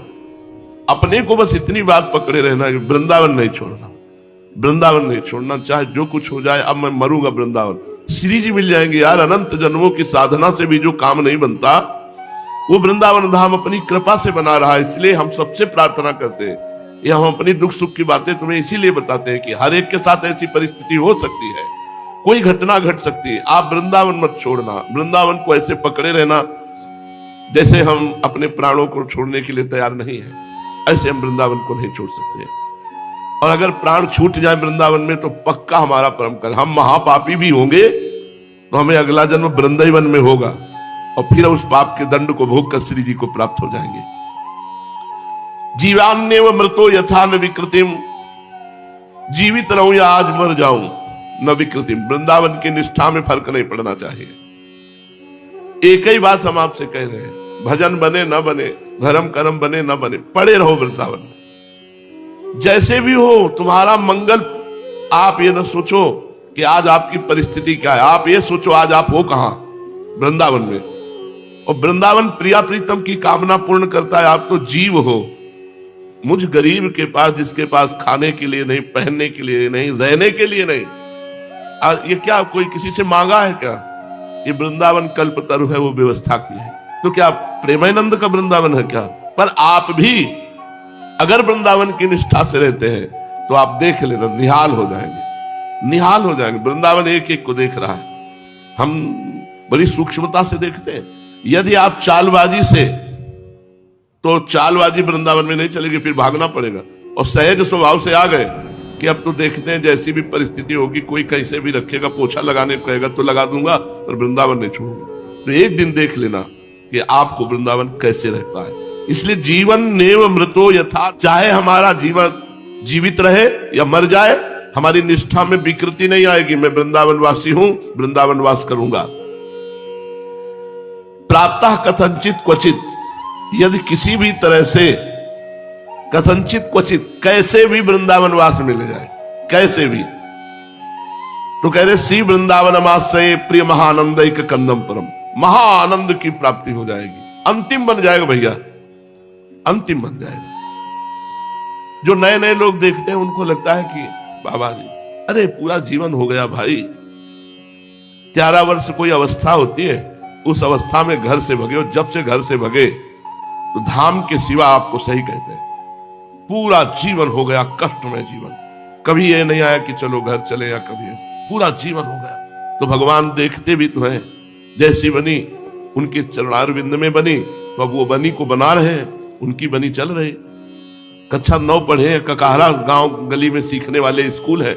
अपने को बस इतनी बात पकड़े रहना कि वृंदावन नहीं छोड़ना, वृंदावन नहीं छोड़ना, चाहे जो कुछ हो जाए। अब मैं मरूंगा वृंदावन, श्री जी मिल जाएंगे। यार अनंत जन्मों की साधना से भी जो काम नहीं बनता, वो वृंदावन धाम अपनी कृपा से बना रहा है। इसलिए हम सबसे प्रार्थना करते हैं, ये हम अपनी दुख सुख की बातें तुम्हें इसीलिए बताते हैं कि हर एक के साथ ऐसी परिस्थिति हो सकती है, कोई घटना घट सकती है। आप वृंदावन मत छोड़ना, वृंदावन को ऐसे पकड़े रहना जैसे हम अपने प्राणों को छोड़ने के लिए तैयार नहीं है। ऐसे हम वृंदावन को नहीं छोड़ सकते। और अगर प्राण छूट जाए वृंदावन में तो पक्का हमारा परम कर, हम महापापी भी होंगे तो हमें अगला जन्म वृंदावन में होगा, और फिर उस पाप के दंड को भोग कर श्री जी को प्राप्त हो जाएंगे। जीवान्यव मृतो यथा न विकृतिम, जीवित रहूं या आज मर जाऊं न विकृतिम। वृंदावन की निष्ठा में फर्क नहीं पड़ना चाहिए। एक ही बात हम आपसे कह रहे हैं, भजन बने न बने, धर्म कर्म बने न बने, पड़े रहो वृंदावन में। जैसे भी हो तुम्हारा मंगल। आप ये न सोचो कि आज आपकी परिस्थिति क्या है, आप ये सोचो आज आप हो कहां, वृंदावन में। और वृंदावन प्रिया प्रीतम की कामना पूर्ण करता है। आप तो जीव हो, मुझ गरीब के पास, जिसके पास खाने के लिए नहीं, पहनने के लिए नहीं, रहने के लिए नहीं, ये क्या कोई किसी से मांगा है क्या? ये वृंदावन कल्पतरु है, वो व्यवस्था की है। तो क्या प्रेमानंद का वृंदावन है क्या? पर आप भी अगर वृंदावन की निष्ठा से रहते हैं तो आप देख लेना, निहाल हो जाएंगे, निहाल हो जाएंगे। वृंदावन एक एक को देख रहा है। हम बड़ी सूक्ष्मता से देखते हैं। यदि आप चालबाजी से, तो चालबाजी वृंदावन में नहीं चलेगी, फिर भागना पड़ेगा। और सहज स्वभाव से आ गए कि अब तो देखते हैं जैसी भी परिस्थिति होगी, कोई कैसे भी रखेगा, पोछा लगाने को कहेगा तो लगा दूंगा, पर वृंदावन नहीं छोड़ूंगा। तो एक दिन देख लेना कि आपको वृंदावन कैसे रहता है। इसलिए जीवन नेव मृतो यथा, चाहे हमारा जीवन जीवित रहे या मर जाए, हमारी निष्ठा में विकृति नहीं आएगी। मैं वृंदावन वासी हूं, वृंदावन वास करूंगा। प्राप्तः कथंचित क्वचित, यदि किसी भी तरह से, कथंचित क्वचित, कैसे भी वृंदावन वास मिल जाए, कैसे भी, तो कह रहे श्री वृंदावन आश्रय प्रिय महानंद कंदम परम, महाआनंद की प्राप्ति हो जाएगी। अंतिम बन जाएगा भैया, अंतिम बन जाएगा। जो नए नए लोग देखते हैं उनको लगता है कि बाबा जी, अरे पूरा जीवन हो गया भाई, 11 वर्ष कोई अवस्था होती है, उस अवस्था में घर से भगे, और जब से घर से भगे तो धाम के सिवा आपको सही कहते हैं पूरा जीवन हो गया कष्टमय जीवन। कभी ये नहीं आया कि चलो घर चले, या कभी पूरा जीवन हो गया। तो भगवान देखते भी तो हैं, जैसी बनी उनके चरणारविंद में बनी, तो अब वो बनी को बना रहे हैं, उनकी बनी चल रही। कक्षा 9 पढ़े, ककाहरा गांव गली में सीखने वाले स्कूल है।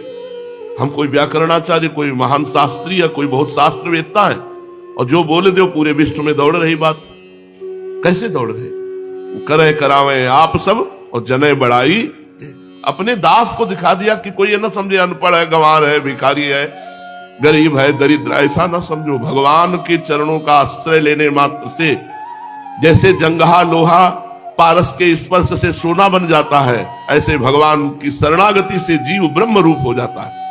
हम कोई व्याकरणाचार्य, कोई महान शास्त्री या कोई बहुत शास्त्र वेत्ता है, और जो बोले दो पूरे विश्व में दौड़ रही बात। कैसे दौड़ रहे? करे करावे आप सब और जने बड़ाई। अपने दास को दिखा दिया कि कोई ये ना समझे अनपढ़ है, गंवार है, भिखारी है, गरीब है, दरिद्र, ऐसा ना समझो। भगवान के चरणों का आश्रय लेने मात्र से जैसे जंगहा लोहा पारस के स्पर्श से सोना बन जाता है, ऐसे भगवान की शरणागति से जीव ब्रह्म रूप हो जाता है।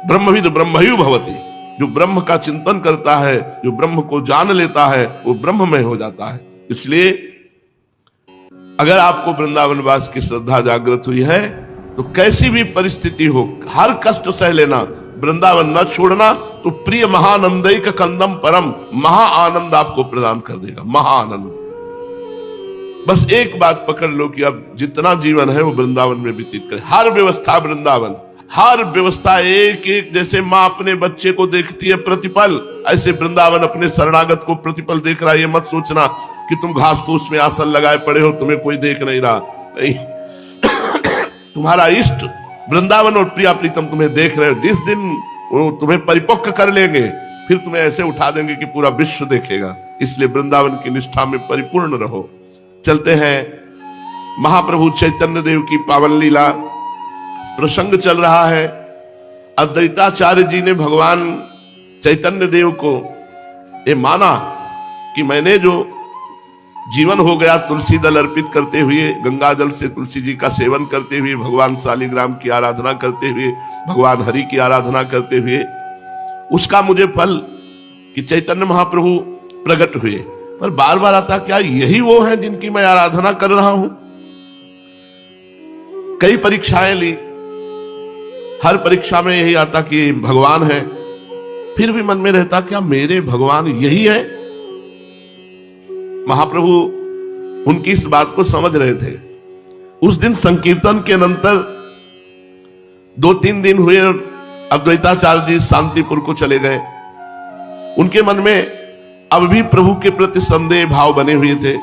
ब्रह्मविद ब्रह्मयु भवति, जो ब्रह्म का चिंतन करता है, जो ब्रह्म को जान लेता है, वो ब्रह्ममय हो जाता है। इसलिए अगर आपको वृंदावन वास की श्रद्धा जागृत हुई है तो कैसी भी परिस्थिति हो, हर कष्ट सह लेना, वृंदावन न छोड़ना, तो प्रिय महानंदैक कंदम परम, महा आनंद आपको प्रदान कर देगा, महाआनंद। बस एक बात पकड़ लो कि अब जितना जीवन है वो वृंदावन में व्यतीत करें। हर व्यवस्था वृंदावन, हर व्यवस्था एक एक, जैसे माँ अपने बच्चे को देखती है प्रतिपल, ऐसे वृंदावन अपने शरणागत को प्रतिपल देख रहा है। ये मत सोचना कि तुम घास फूस में आसन लगाए पड़े हो, तुम्हें कोई देख नहीं रहा, नहीं। तुम्हारा इष्ट वृंदावन और प्रिया प्रीतम तुम्हें देख रहे हो। जिस दिन वो तुम्हें परिपक्व कर लेंगे, फिर तुम्हें ऐसे उठा देंगे कि पूरा विश्व देखेगा। इसलिए वृंदावन की निष्ठा में परिपूर्ण रहो। चलते हैं, महाप्रभु चैतन्य देव की पावन लीला प्रसंग चल रहा है। अद्वैताचार्य जी ने भगवान चैतन्य देव को ये माना कि मैंने जो जीवन हो गया तुलसी दल अर्पित करते हुए, गंगा जल से तुलसी जी का सेवन करते हुए, भगवान शालिग्राम की आराधना करते हुए, भगवान हरि की आराधना करते हुए, उसका मुझे फल कि चैतन्य महाप्रभु प्रकट हुए। पर बार बार आता, क्या यही वो हैं जिनकी मैं आराधना कर रहा हूं? कई परीक्षाएं ली, हर परीक्षा में यही आता कि भगवान है। फिर भी मन में रहता, क्या मेरे भगवान यही है? महाप्रभु उनकी इस बात को समझ रहे थे। उस दिन संकीर्तन के अनंतर 2-3 दिन हुए, अद्वैताचार्य जी शांतिपुर को चले गए। उनके मन में अब भी प्रभु के प्रति संदेह भाव बने हुए थे।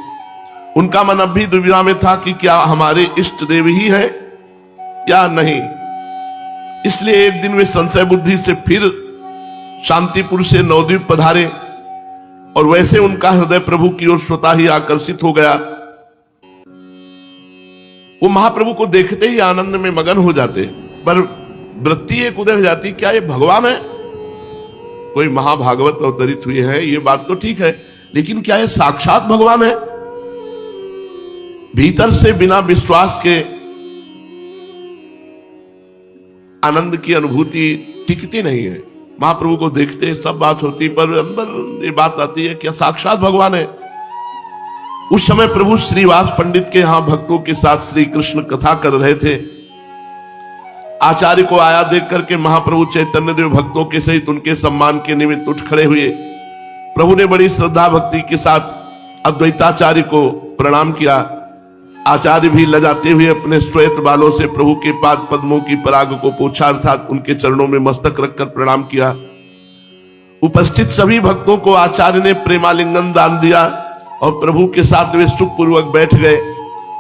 उनका मन अब भी दुविधा में था कि क्या हमारे इष्ट देव ही है या नहीं। इसलिए एक दिन वे संशय बुद्धि से फिर शांतिपुर से नवद्वीप पधारे, और वैसे उनका हृदय प्रभु की ओर स्वतः ही आकर्षित हो गया। वो महाप्रभु को देखते ही आनंद में मगन हो जाते। पर वृत्ति एक उदय हो जाती, क्या ये भगवान है? कोई महाभागवत अवतरित हुए हैं, ये बात तो ठीक है, लेकिन क्या ये साक्षात भगवान है? भीतर से बिना विश्वास के आनंद की अनुभूति टिकती नहीं है। महाप्रभु को देखते सब बात होती, पर अंदर ये बात आती है, क्या साक्षात भगवान है? उस समय प्रभु श्रीवास पंडित के यहां भक्तों के साथ श्री कृष्ण कथा कर रहे थे। आचार्य को आया देख करके महाप्रभु चैतन्य देव भक्तों के सहित उनके सम्मान के निमित्त उठ खड़े हुए। प्रभु ने बड़ी श्रद्धा भक्ति के साथ अद्वैताचार्य को प्रणाम किया। आचार्य भी लजाते हुए अपने श्वेत बालों से प्रभु के पाद पद्मों की पराग को पोंछा, अर्थात उनके चरणों में मस्तक रखकर प्रणाम किया। उपस्थित सभी भक्तों को आचार्य ने प्रेमालिंगन दान दिया और प्रभु के साथ वे सुखपूर्वक बैठ गए।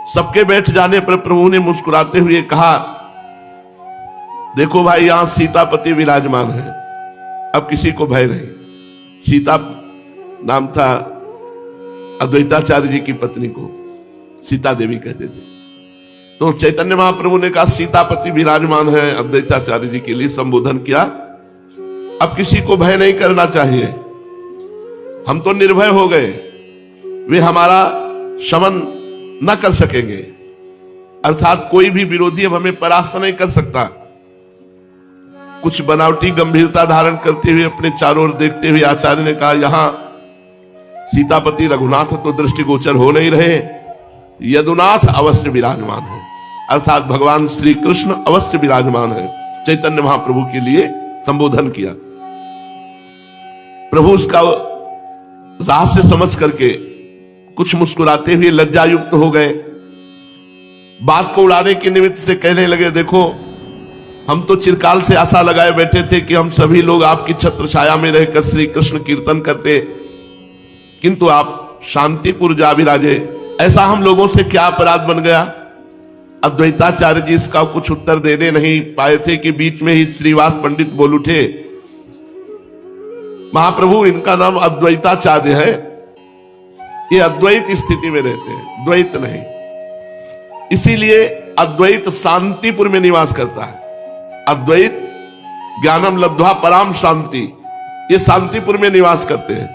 सबके बैठ जाने पर प्रभु ने मुस्कुराते हुए कहा, देखो भाई, यहां सीतापति विराजमान है, अब किसी को भय नहीं। सीता नाम था अद्वैताचार्य जी की पत्नी को, सीता देवी कहते थे। तो चैतन्य महाप्रभु ने कहा, सीतापति विराजमान है, अद्वैताचार्य जी के लिए संबोधन किया। अब किसी को भय नहीं करना चाहिए, हम तो निर्भय हो गए, वे हमारा शमन न कर सकेंगे, अर्थात कोई भी विरोधी अब हमें परास्त नहीं कर सकता। कुछ बनावटी गंभीरता धारण करते हुए अपने चारों ओर देखते हुए आचार्य ने कहा, यहां सीतापति रघुनाथ तो दृष्टिगोचर हो नहीं रहे, यदुनाथ अवश्य विराजमान है। अर्थात भगवान श्री कृष्ण अवश्य विराजमान है। चैतन्य महाप्रभु के लिए संबोधन किया। प्रभु उसका रहस्य समझ करके कुछ मुस्कुराते हुए लज्जायुक्त हो गए। बात को उड़ाने के निमित्त से कहने लगे, देखो हम तो चिरकाल से आशा लगाए बैठे थे कि हम सभी लोग आपकी छत्र छाया में रहकर श्री कृष्ण कीर्तन करते, किंतु आप शांतिपुर जा विराजे, ऐसा हम लोगों से क्या अपराध बन गया? अद्वैताचार्य जी इसका कुछ उत्तर देने नहीं पाए थे कि बीच में ही श्रीवास पंडित बोल उठे, महाप्रभु इनका नाम अद्वैताचार्य है, ये अद्वैत स्थिति में रहते हैं, द्वैत नहीं। इसीलिए अद्वैत शांतिपुर में निवास करता है। अद्वैत ज्ञानम लब्ध्वा पराम शांति, ये शांतिपुर में निवास करते हैं।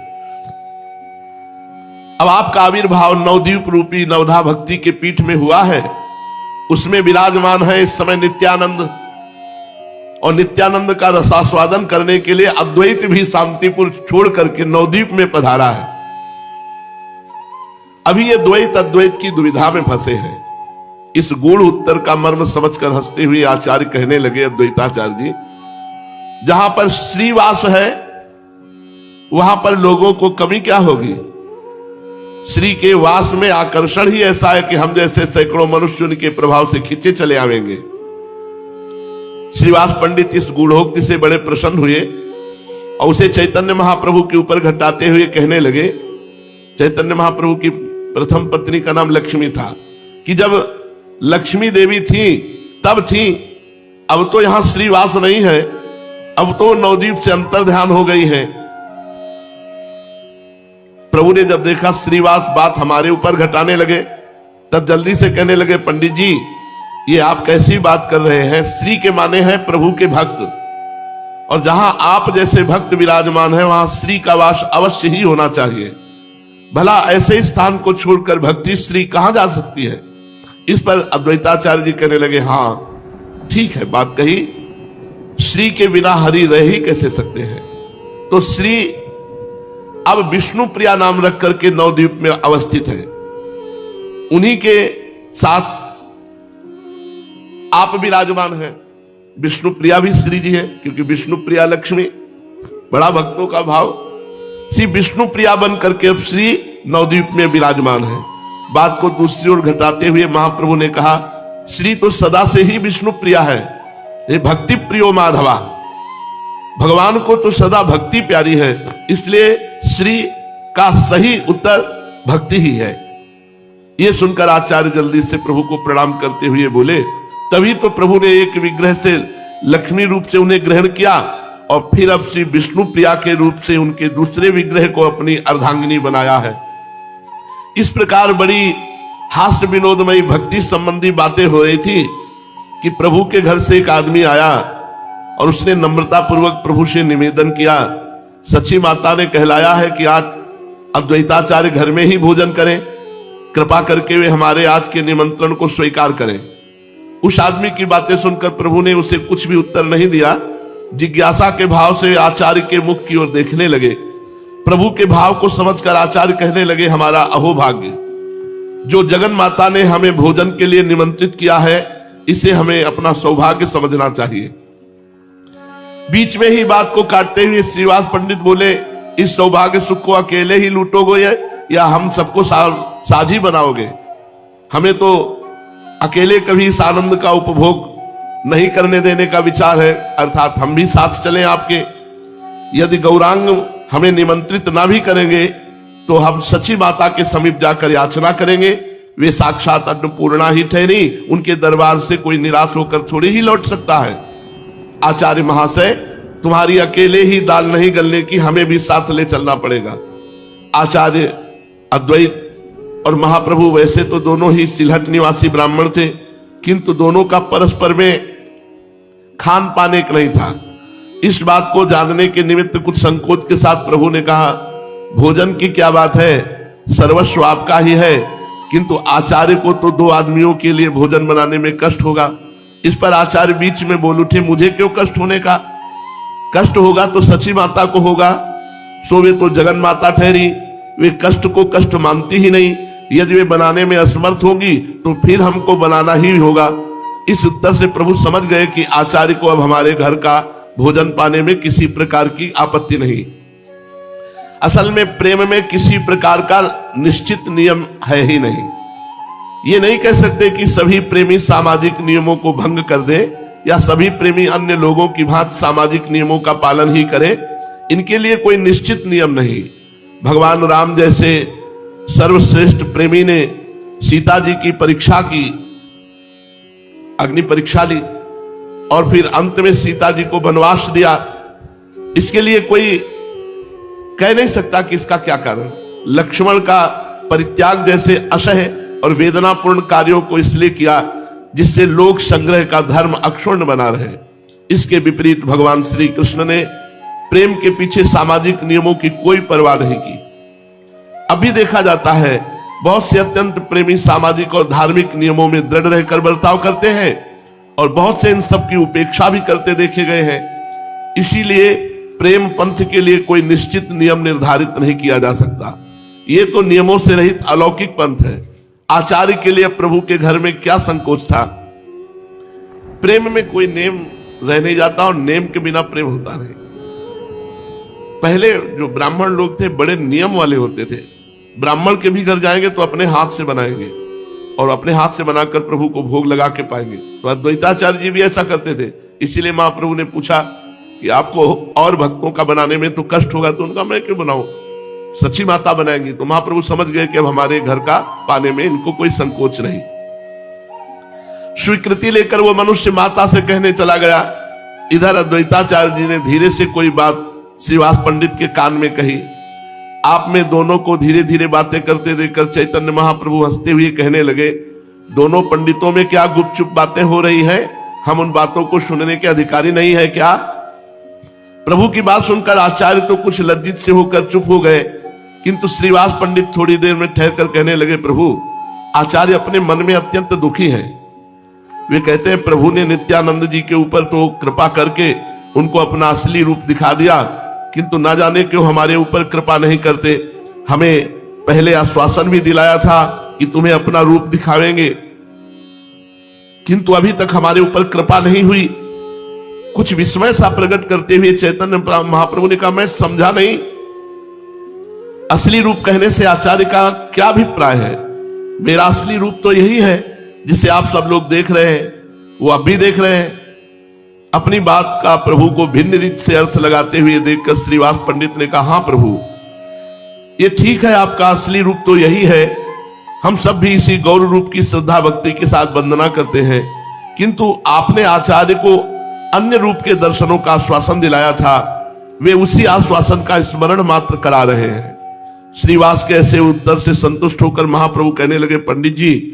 अब आपका आविर्भाव नवद्वीप रूपी नवधा भक्ति के पीठ में हुआ है, उसमें विराजमान है इस समय नित्यानंद, और नित्यानंद का रसास्वादन करने के लिए अद्वैत भी शांतिपुर छोड़ करके नवद्वीप में पधारा है। अभी ये द्वैत अद्वैत की दुविधा में फंसे हैं। इस गूढ़ उत्तर का मर्म समझकर हंसते हुए आचार्य कहने लगे, अद्वैताचार्य जी, जहां पर श्रीवास है वहां पर लोगों को कमी क्या होगी? श्री के वास में आकर्षण ही ऐसा है कि हम जैसे सैकड़ों मनुष्य उनके प्रभाव से खींचे चले आवेंगे। श्रीवास पंडित इस गूढ़ोक्ति से बड़े प्रसन्न हुए और उसे चैतन्य महाप्रभु के ऊपर घटाते हुए कहने लगे। चैतन्य महाप्रभु की प्रथम पत्नी का नाम लक्ष्मी था, कि जब लक्ष्मी देवी थी तब थी, अब तो यहां श्रीवास नहीं है, अब तो नवद्वीप से अंतर ध्यान हो गई है। प्रभु ने जब देखा श्रीवास बात हमारे ऊपर घटाने लगे, तब जल्दी से कहने लगे, पंडित जी ये आप कैसी बात कर रहे हैं? श्री के माने हैं प्रभु के भक्त, और जहां आप जैसे भक्त विराजमान है वहां श्री का वास अवश्य ही होना चाहिए। भला ऐसे स्थान को छोड़कर भक्ति श्री कहां जा सकती है? इस पर अद्वैताचार्य जी कहने लगे, हाँ ठीक है बात कही, श्री के बिना हरि रह ही कैसे सकते हैं? तो श्री अब विष्णु प्रिया नाम रख करके नवद्वीप में अवस्थित है, उन्हीं के साथ आप विराजमान हैं। विष्णु प्रिया भी श्री जी है, क्योंकि विष्णु प्रिया लक्ष्मी, बड़ा भक्तों का भाव। श्री विष्णु प्रिया बन करके अब श्री नवद्वीप में विराजमान है। बात को दूसरी ओर घटाते हुए महाप्रभु ने कहा, श्री तो सदा से ही विष्णु प्रिया है, ये भक्ति प्रियो माधवा, भगवान को तो सदा भक्ति प्यारी है, इसलिए श्री का सही उत्तर भक्ति ही है। ये सुनकर आचार्य जल्दी से प्रभु को प्रणाम करते हुए बोले, तभी तो प्रभु ने एक विग्रह से लक्ष्मी रूप से उन्हें ग्रहण किया और फिर अब श्री विष्णु प्रिया के रूप से उनके दूसरे विग्रह को अपनी अर्धांगिनी बनाया है। इस प्रकार बड़ी हास्य विनोदमयी भक्ति संबंधी बातें हो रही थी कि प्रभु के घर से एक आदमी आया और उसने नम्रता पूर्वक प्रभु से निवेदन किया, सची माता ने कहलाया है कि आज अद्वैताचार्य घर में ही भोजन करें, कृपा करके वे हमारे आज के निमंत्रण को स्वीकार करें। उस आदमी की बातें सुनकर प्रभु ने उसे कुछ भी उत्तर नहीं दिया। जिज्ञासा के भाव से आचार्य के मुख की ओर देखने लगे। प्रभु के भाव को समझकर आचार्य कहने लगे, हमारा अहोभाग्य, जो जगन माता ने हमें भोजन के लिए निमंत्रित किया है, इसे हमें अपना सौभाग्य समझना चाहिए। बीच में ही बात को काटते हुए श्रीवास पंडित बोले, इस सौभाग्य सुख को अकेले ही लूटोगे या हम सबको साझी बनाओगे? हमें तो अकेले कभी इस आनंद का उपभोग नहीं करने देने का विचार है, अर्थात हम भी साथ चलें आपके। यदि गौरांग हमें निमंत्रित ना भी करेंगे तो हम सची माता के समीप जाकर याचना करेंगे, वे साक्षात अन्नपूर्णा ही ठहरी, उनके दरबार से कोई निराश होकर थोड़ी ही लौट सकता है। आचार्य महाशय, तुम्हारी अकेले ही दाल नहीं गलने की, हमें भी साथ ले चलना पड़ेगा। आचार्य अद्वैत और महाप्रभु वैसे तो दोनों ही सिलहट निवासी ब्राह्मण थे, किंतु दोनों का परस्पर में खान पान एक नहीं था। इस बात को जानने के निमित्त कुछ संकोच के साथ प्रभु ने कहा, भोजन की क्या बात है, सर्वस्व आपका ही है, किंतु आचार्य को तो 2 आदमियों के लिए भोजन बनाने में कष्ट होगा। इस पर आचार्य बीच में बोल उठे, मुझे क्यों कष्ट होने का? कष्ट होगा तो सची माता को होगा, सो वे तो जगन माता ठहरी, वे कष्ट को कष्ट मानती ही नहीं। यदि वे बनाने में असमर्थ होंगी तो फिर हमको बनाना ही होगा, इस उत्तर से प्रभु समझ गए कि आचार्य को अब हमारे घर का भोजन पाने में किसी प्रकार की आपत्ति नहीं। असल में प्रेम में किसी प्रकार का निश्चित नियम है ही नहीं। ये नहीं कह सकते कि सभी प्रेमी सामाजिक नियमों को भंग कर दे या सभी प्रेमी अन्य लोगों की भांति सामाजिक नियमों का पालन ही करें। इनके लिए कोई निश्चित नियम नहीं। भगवान राम जैसे सर्वश्रेष्ठ प्रेमी ने सीता जी की परीक्षा की, अग्नि परीक्षा ली और फिर अंत में सीता जी को वनवास दिया। इसके लिए कोई कह नहीं सकता कि इसका क्या कारण। लक्ष्मण का परित्याग जैसे असह्य और वेदनापूर्ण कार्यों को इसलिए किया जिससे लोक संग्रह का धर्म अक्षुण्ण बना रहे। इसके विपरीत भगवान श्री कृष्ण ने प्रेम के पीछे सामाजिक नियमों की कोई परवाह नहीं की। अभी देखा जाता है बहुत से अत्यंत प्रेमी सामाजिक और धार्मिक नियमों में दृढ़ रहकर बर्ताव करते हैं और बहुत से इन सब की उपेक्षा भी करते देखे गए हैं। इसीलिए प्रेम पंथ के लिए कोई निश्चित नियम निर्धारित नहीं किया जा सकता। ये तो नियमों से रहित अलौकिक पंथ है। आचार्य के लिए प्रभु के घर में क्या संकोच था। प्रेम में कोई नेम रह नहीं जाता और नेम के बिना प्रेम होता नहीं। पहले जो ब्राह्मण लोग थे बड़े नियम वाले होते थे। ब्राह्मण के भी घर जाएंगे तो अपने हाथ से बनाएंगे और अपने हाथ से बनाकर प्रभु को भोग लगा के पाएंगे। तो अद्वैताचार्य जी भी ऐसा करते थे। इसीलिए महाप्रभु ने पूछा कि आपको और भक्तों का बनाने में तो कष्ट होगा, तो उनका मैं क्यों बनाऊं, सची माता बनाएंगी। तो महाप्रभु समझ गए कि अब हमारे घर का पाने में इनको कोई संकोच नहीं। स्वीकृति लेकर वो मनुष्य माता से कहने चला गया। इधर अद्वैताचार्य जी ने धीरे से कोई बात श्रीवास पंडित के कान में कही। आप में दोनों को धीरे धीरे बातें करते देखकर चैतन्य महाप्रभु हंसते हुए कहने लगे, दोनों पंडितों में क्या गुपचुप बातें हो रही हैं? हम उन बातों को सुनने के अधिकारी नहीं है क्या? प्रभु की बात सुनकर आचार्य तो कुछ लज्जित से होकर चुप हो गए, किंतु श्रीवास पंडित थोड़ी देर में ठहरकर कहने लगे, प्रभु आचार्य अपने मन में अत्यंत दुखी हैं। वे कहते हैं प्रभु ने नित्यानंद जी के ऊपर तो कृपा करके उनको अपना असली रूप दिखा दिया, किंतु ना जाने क्यों हमारे ऊपर कृपा नहीं करते। हमें पहले आश्वासन भी दिलाया था कि तुम्हें अपना रूप दिखावेंगे, किंतु अभी तक हमारे ऊपर कृपा नहीं हुई। कुछ विस्मय सा प्रकट करते हुए चैतन्य महाप्रभु ने कहा, मैं समझा नहीं, असली रूप कहने से आचार्य का क्या अभिप्राय है? मेरा असली रूप तो यही है जिसे आप सब लोग देख रहे हैं, वो अब भी देख रहे हैं। अपनी बात का प्रभु को भिन्न रीत से अर्थ लगाते हुए देखकर श्रीवास पंडित ने कहा, हाँ प्रभु ये ठीक है, आपका असली रूप तो यही है। हम सब भी इसी गौर रूप की श्रद्धा भक्ति के साथ वंदना करते हैं, किंतु आपने आचार्य को अन्य रूप के दर्शनों का आश्वासन दिलाया था, वे उसी आश्वासन का स्मरण मात्र करा रहे हैं। श्रीवास के ऐसे उत्तर से संतुष्ट होकर महाप्रभु कहने लगे, पंडित जी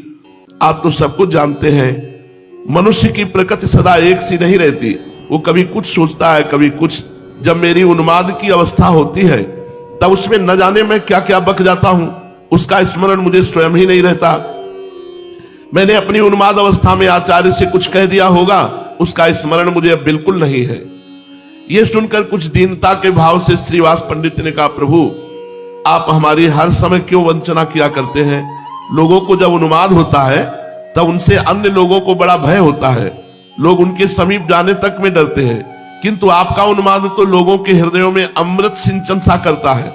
आप तो सब कुछ जानते हैं, मनुष्य की प्रकृति सदा एक सी नहीं रहती, वो कभी कुछ सोचता है कभी कुछ। जब मेरी उन्माद की अवस्था होती है तब उसमें न जाने मैं क्या क्या बक जाता हूं, उसका स्मरण मुझे स्वयं ही नहीं रहता। मैंने अपनी उन्माद अवस्था में आचार्य से कुछ कह दिया होगा, उसका स्मरण मुझे अब बिल्कुल नहीं है। यह सुनकर कुछ दीनता के भाव से श्रीवास पंडित ने कहा, प्रभु आप हमारी हर समय क्यों वंचना किया करते हैं? लोगों को जब उन्माद होता है तब उनसे अन्य लोगों को बड़ा भय होता है, लोग उनके समीप जाने तक में डरते हैं, किंतु आपका उन्माद तो लोगों के हृदयों में अमृत सिंचन सा करता है।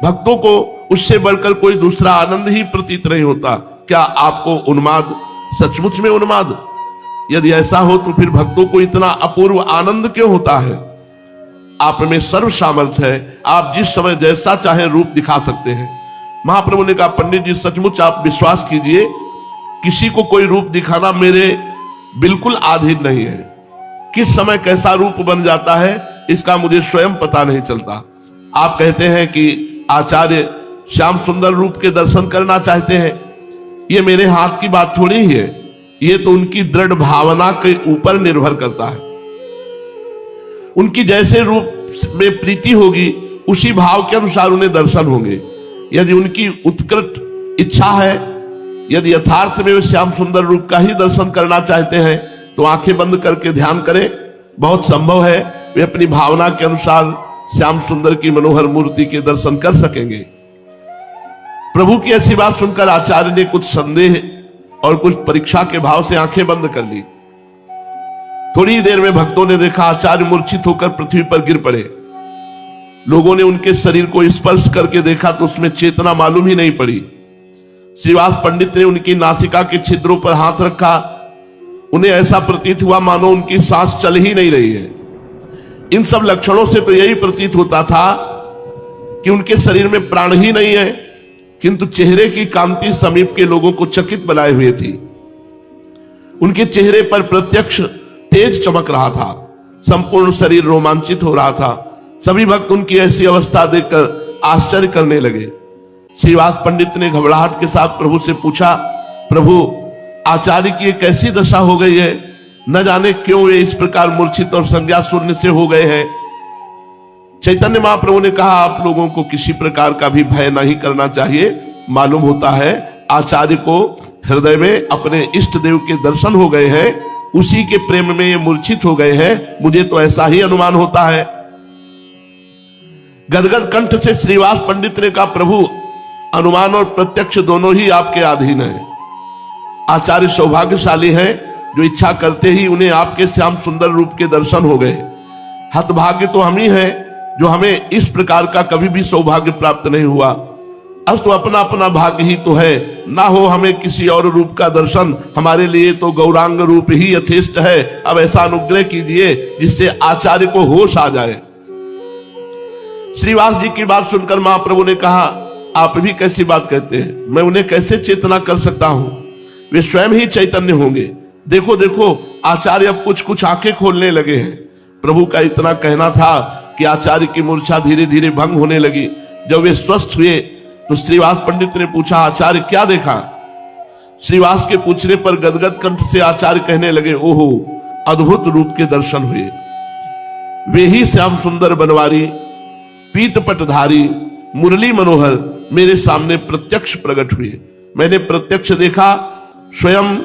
भक्तों को उससे बढ़कर कोई दूसरा आनंद ही प्रतीत नहीं होता। क्या आपको उन्माद, सचमुच में उन्माद? यदि ऐसा हो तो फिर भक्तों को इतना अपूर्व आनंद क्यों होता है? आप में सर्व सामर्थ्य है, आप जिस समय जैसा चाहे रूप दिखा सकते हैं। महाप्रभु ने कहा, पंडित जी सचमुच आप विश्वास कीजिए, किसी को कोई रूप दिखाना मेरे बिल्कुल अधीन नहीं है। किस समय कैसा रूप बन जाता है इसका मुझे स्वयं पता नहीं चलता। आप कहते हैं कि आचार्य श्याम सुंदर रूप के दर्शन करना चाहते हैं, ये मेरे हाथ की बात थोड़ी ही है, ये तो उनकी दृढ़ भावना के ऊपर निर्भर करता है। उनकी जैसे रूप में प्रीति होगी उसी भाव के अनुसार उन्हें दर्शन होंगे। यदि उनकी उत्कृष्ट इच्छा है, यदि यथार्थ में वे श्याम सुंदर रूप का ही दर्शन करना चाहते हैं तो आंखें बंद करके ध्यान करें, बहुत संभव है वे अपनी भावना के अनुसार श्याम सुंदर की मनोहर मूर्ति के दर्शन कर सकेंगे। प्रभु की ऐसी बात सुनकर आचार्य ने कुछ संदेह और कुछ परीक्षा के भाव से आंखें बंद कर ली। थोड़ी देर में भक्तों ने देखा आचार्य मूर्छित होकर पृथ्वी पर गिर पड़े। लोगों ने उनके शरीर को स्पर्श करके देखा तो उसमें चेतना मालूम ही नहीं पड़ी। श्रीवास पंडित ने उनकी नासिका के छिद्रों पर हाथ रखा। उन्हें ऐसा प्रतीत हुआ मानो उनकी सांस चल ही नहीं रही है। इन सब लक्षणों से तो यही प्रतीत होता था कि उनके शरीर में प्राण ही नहीं है, किंतु चेहरे की कांति समीप के लोगों को चकित बनाए हुए थी। उनके चेहरे पर प्रत्यक्ष तेज चमक रहा था, संपूर्ण शरीर रोमांचित हो रहा था। सभी भक्त उनकी ऐसी अवस्था देखकर आश्चर्य करने लगे। श्रीवास पंडित ने घबराहट के साथ प्रभु से पूछा, प्रभु, आचार्य की कैसी दशा हो गई है? न जाने क्यों वे इस प्रकार मूर्छित और संज्ञा शून्य से हो गए हैं। चैतन्य महाप्रभु ने कहा, आप लोगों को किसी प्रकार का भी भय नहीं करना चाहिए। मालूम होता है आचार्य को हृदय में अपने इष्ट देव के दर्शन हो गए हैं, उसी के प्रेम में ये मूर्छित हो गए हैं। मुझे तो ऐसा ही अनुमान होता है। गदगद कंठ से श्रीवास पंडित ने कहा, प्रभु, अनुमान और प्रत्यक्ष दोनों ही आपके अधीन है। आचार्य सौभाग्यशाली हैं, जो इच्छा करते ही उन्हें आपके श्याम सुंदर रूप के दर्शन हो गए। हतभाग्य तो हम ही हैं, जो हमें इस प्रकार का कभी भी सौभाग्य प्राप्त नहीं हुआ। अस्तु अपना अपना भाग्य ही तो है, ना हो हमें किसी और रूप का दर्शन। हमारे लिए तो गौरांग रूप ही यथेष्ट है। अब ऐसा अनुग्रह कीजिए जिससे आचार्य को होश आ जाए। श्रीवास जी की बात सुनकर महाप्रभु ने कहा, आप भी कैसी बात कहते हैं? मैं उन्हें कैसे चेतना कर सकता हूं? वे स्वयं ही चैतन्य होंगे। देखो देखो, आचार्य अब कुछ कुछ आंखें खोलने लगे हैं। प्रभु का इतना कहना था कि आचार्य की मूर्छा धीरे धीरे भंग होने लगी। जब वे स्वस्थ हुए तो श्रीवास पंडित ने पूछा, आचार्य क्या देखा? श्रीवास के पूछने पर गदगद कंठ से आचार्य कहने लगे, ओहो, अद्भुत रूप के दर्शन हुए। वे ही श्याम सुंदर बनवारी, पीत पटधारी, मुरली मनोहर मेरे सामने प्रत्यक्ष प्रकट हुए। मैंने प्रत्यक्ष देखा, स्वयं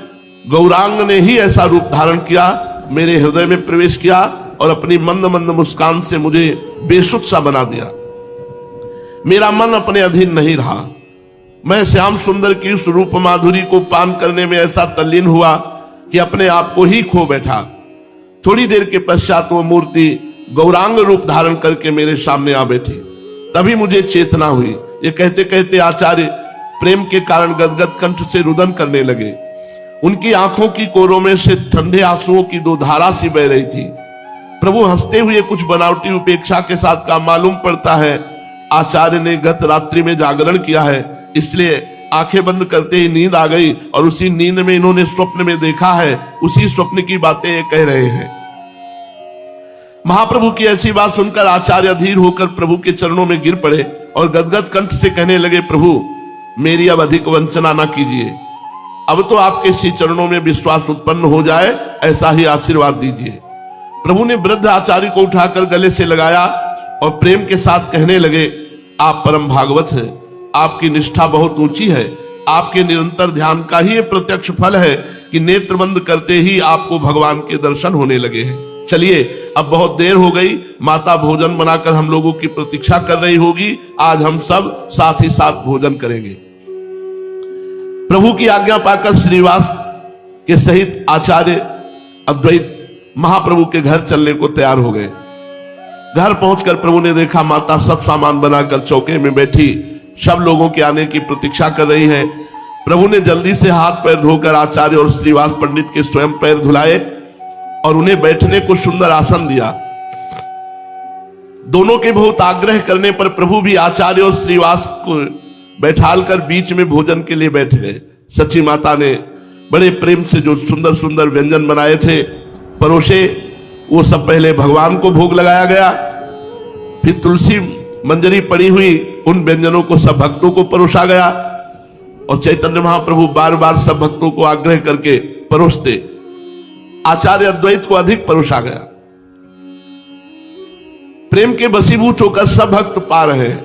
गौरांग ने ही ऐसा रूप धारण किया, मेरे हृदय में प्रवेश किया और अपनी मंद मंद मुस्कान से मुझे बेसुध सा बना दिया। मेरा मन अपने अधीन नहीं रहा। मैं श्याम सुंदर की उस रूप माधुरी को पान करने में ऐसा तल्लीन हुआ कि अपने आप को ही खो बैठा। थोड़ी देर के पश्चात वो मूर्ति गौरांग रूप धारण करके मेरे सामने आ बैठी। तभी मुझे चेतना हुई। ये कहते कहते आचार्य प्रेम के कारण गदगद कंठ से रुदन करने लगे। उनकी आंखों की कोरों में से ठंडे आंसुओं की दो धारा सी बह रही थी। प्रभु हंसते हुए कुछ बनावटी उपेक्षा के साथ का मालूम पड़ता है आचार्य ने गत रात्रि में जागरण किया है, इसलिए आंखें बंद करते ही नींद आ गई और उसी नींद में इन्होंने स्वप्न में देखा है, उसी स्वप्न की बातें ये कह रहे हैं। महाप्रभु की ऐसी बात सुनकर आचार्य अधीर होकर प्रभु के चरणों में गिर पड़े और गदगद कंठ से कहने लगे, प्रभु मेरी अब अधिक वंचना ना कीजिए। अब तो आपके इसी चरणों में विश्वास उत्पन्न हो जाए, ऐसा ही आशीर्वाद दीजिए। प्रभु ने वृद्ध आचार्य को उठाकर गले से लगाया और प्रेम के साथ कहने लगे, आप परम भागवत हैं, आपकी निष्ठा बहुत ऊंची है। आपके निरंतर ध्यान का ही प्रत्यक्ष फल है कि नेत्र बंद करते ही आपको भगवान के दर्शन होने लगे हैं। चलिए, अब बहुत देर हो गई, माता भोजन बनाकर हम लोगों की प्रतीक्षा कर रही होगी। आज हम सब साथ ही साथ भोजन करेंगे। प्रभु की आज्ञा पाकर श्रीवास के सहित आचार्य अद्वैत महाप्रभु के घर चलने को तैयार हो गए। घर पहुंचकर प्रभु ने देखा माता सब सामान बनाकर चौके में बैठी सब लोगों के आने की प्रतीक्षा कर रही है। प्रभु ने जल्दी से हाथ पैर धोकर आचार्य और श्रीवास पंडित के स्वयं पैर धुलाए और उन्हें बैठने को सुंदर आसन दिया। दोनों के बहुत आग्रह करने पर प्रभु भी आचार्य और श्रीवास को बैठालकर बीच में भोजन के लिए बैठ गए। सची माता ने बड़े प्रेम से जो सुंदर सुंदर व्यंजन बनाए थे परोसे, वो सब पहले भगवान को भोग लगाया गया, फिर तुलसी मंजरी पड़ी हुई उन व्यंजनों को सब भक्तों को परोसा गया और चैतन्य महाप्रभु बार बार सब भक्तों को आग्रह करके परोसते। आचार्य अद्वैत को अधिक परोसा गया। प्रेम के वशीभूत होकर सब भक्त पा रहे हैं।